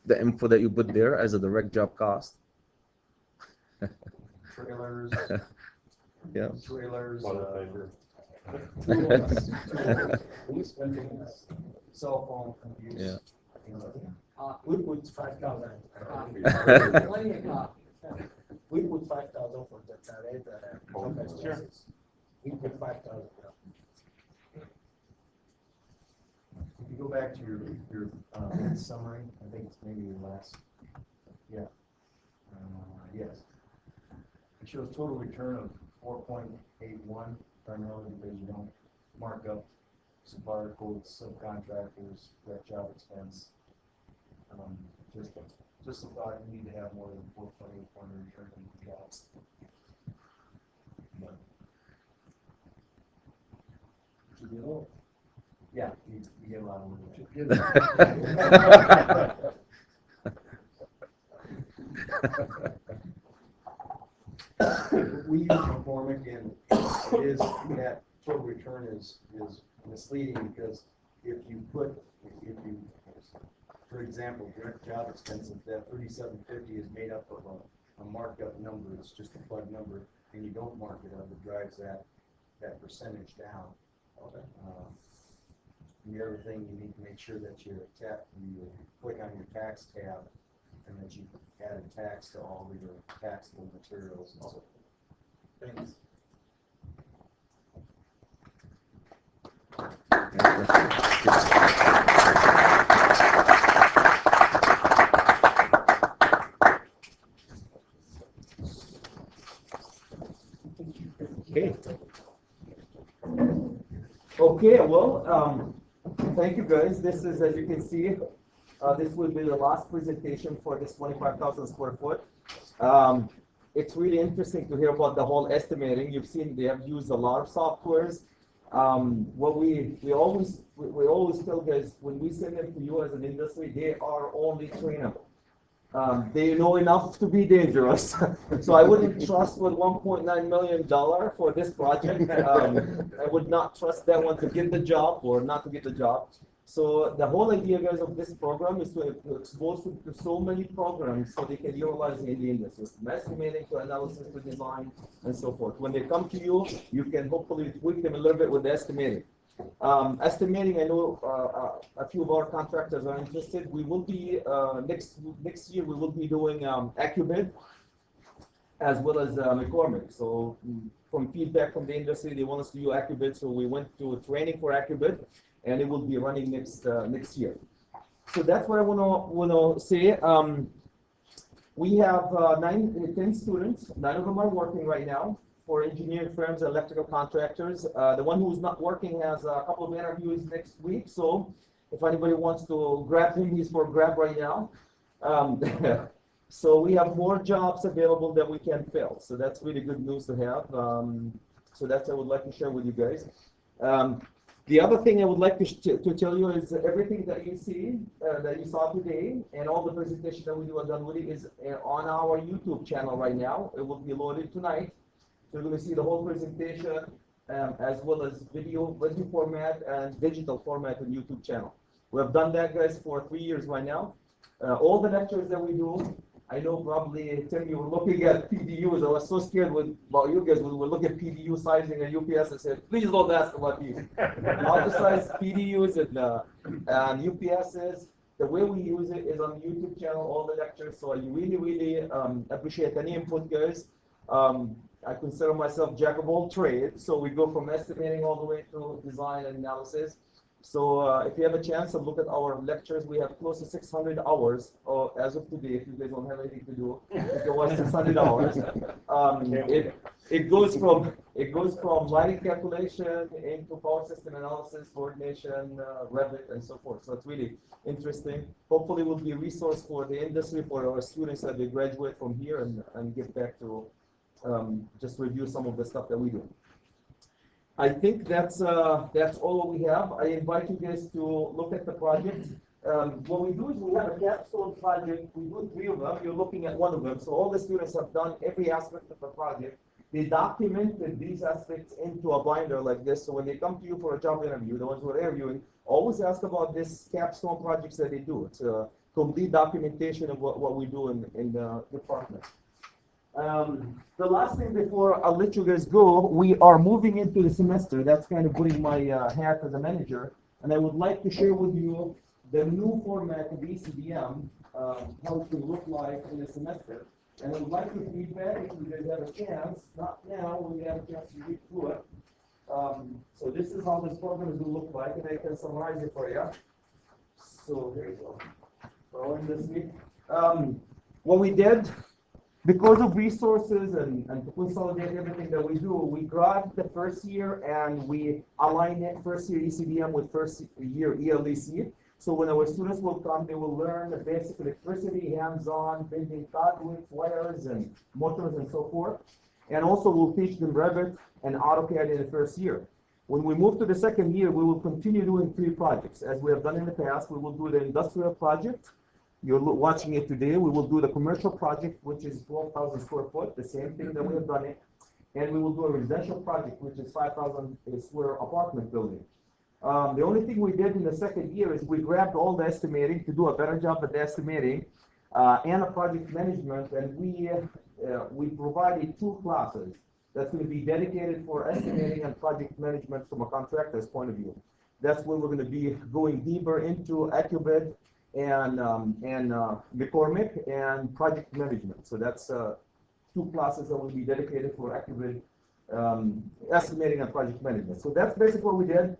the info that you put there as a direct job cost? Trailers. Yeah. Trailers. Modifier. We spent things, cell phone, computers. Yeah. Things like that. We put 5,000. Plenty of coffee. We put 5,000 for the direct expenses. We put 5,000. If you go back to your summary, I think it's maybe your last, yeah. Yes. It shows total return of 4.81, primarily because you don't mark up supplier quotes, subcontractors, direct job expense. Just a thought, you need to have more than 4.81 return on the jobs. But, yeah, you get a lot of We use McCormick, and it is that total return is misleading, because if you, for example, direct job expenses, that 3750 is made up of a markup number. It's just a plug number, and you don't mark it up. It drives that percentage down. Okay. The other thing, you need to make sure that you click on your tax tab, and that you add a tax to all of your taxable materials. Also. Thanks. Okay. Okay, well, thank you guys. This is, as you can see, this will be the last presentation for this 25,000 square foot. It's really interesting to hear about the whole estimating. You've seen they have used a lot of softwares. What we always tell guys, when we send them to you as an industry, they are only trainable. They know enough to be dangerous. So I wouldn't trust with $1.9 million for this project. I would not trust that one to get the job or not to get the job. So the whole idea, guys, of this program is to expose them to so many programs so they can utilize it in the industry, from estimating to analysis to design and so forth. When they come to you, you can hopefully tweak them a little bit with the estimating. Estimating, I know a few of our contractors are interested. We will be next year we will be doing AccuBid as well as McCormick. So from feedback from the industry, they want us to do AccuBid, so we went to training for AccuBid, and it will be running next year. So that's what I wanna say. We have 10 students. 9 of them are working right now for engineering firms, electrical contractors. The one who's not working has a couple of interviews next week. So if anybody wants to grab him, he's for grab right now. So we have more jobs available that we can fill. So that's really good news to have. So that's what I would like to share with you guys. The other thing I would like to tell you is everything that you see, that you saw today, and all the presentation that we do at Dunwoody is on our YouTube channel right now. It will be loaded tonight. So you're going to see the whole presentation as well as video format and digital format on YouTube channel. We have done that, guys, for 3 years right now. All the lectures that we do, I know probably, Tim, you were looking at PDUs. I was so scared about you guys when we were looking at PDU sizing and UPS. I said, please don't ask about these. Multi-size PDUs and UPSs, the way we use it is on the YouTube channel, all the lectures. So I really appreciate any input, guys. I consider myself jack of all trades. So we go from estimating all the way to design and analysis. So if you have a chance to look at our lectures, we have close to 600 hours as of today. If you guys don't have anything to do, you can watch 600 hours. It goes from lighting calculation into power system analysis, coordination, Revit, and so forth. So it's really interesting. Hopefully, it will be a resource for the industry, for our students that they graduate from here and get back to just review some of the stuff that we do. I think that's all we have. I invite you guys to look at the project. What we do is we have a capstone project. We do 3 of them. You're looking at 1 of them. So all the students have done every aspect of the project. They documented these aspects into a binder like this. So when they come to you for a job interview, the ones who are interviewing, always ask about this capstone projects that they do. It's a complete documentation of what we do in the department. The last thing before I'll let you guys go, we are moving into the semester. That's kind of putting my hat as a manager. And I would like to share with you the new format of ECDM, how it will look like in the semester. And I would like your feedback if you guys have a chance. Not now, when you have a chance to read through it. So this is how this program is going to look like, and I can summarize it for you. So there you go. Following this week. What we did, because of resources and to consolidate everything that we do, we grabbed the first year and we align it first year ECDM with first year ELEC. So when our students will come, they will learn the basic electricity, hands-on, building conduits, wires, and motors, and so forth. And also we'll teach them Revit and AutoCAD in the first year. When we move to the second year, we will continue doing 3 projects. As we have done in the past, we will do the industrial project. You're watching it today. We will do the commercial project, which is 12,000 square foot, the same thing that we have done it. And we will do a residential project, which is 5,000 square apartment building. The only thing we did in the second year is we grabbed all the estimating to do a better job at the estimating and a project management, and we provided 2 classes that's going to be dedicated for estimating and project management from a contractor's point of view. That's where we're going to be going deeper into AccuBid and McCormick and project management. So that's 2 classes that will be dedicated for AccuBid, estimating and project management. So that's basically what we did.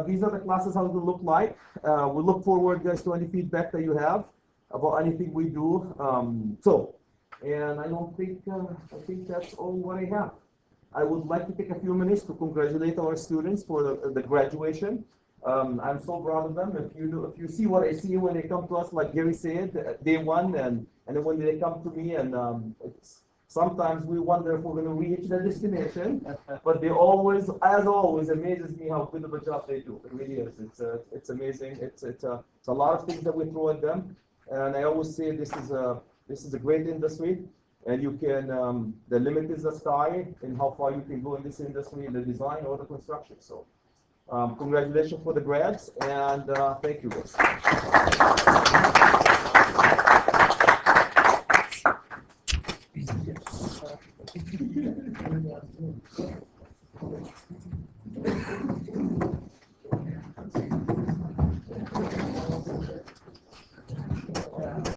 These are the classes, how it will look like. We look forward, guys, to any feedback that you have about anything we do. And I don't think, I think that's all what I have. I would like to take a few minutes to congratulate our students for the graduation. I'm so proud of them. If you see what I see when they come to us, like Gary said, day 1, and then when they come to me, and sometimes we wonder if we're going to reach the destination, but they always, as always, amazes me how good of a job they do. It really is. It's amazing. It's a lot of things that we throw at them, and I always say this is a great industry, and you can the limit is the sky and how far you can go in this industry, in the design or the construction. So Congratulations for the grads, and thank you, guys.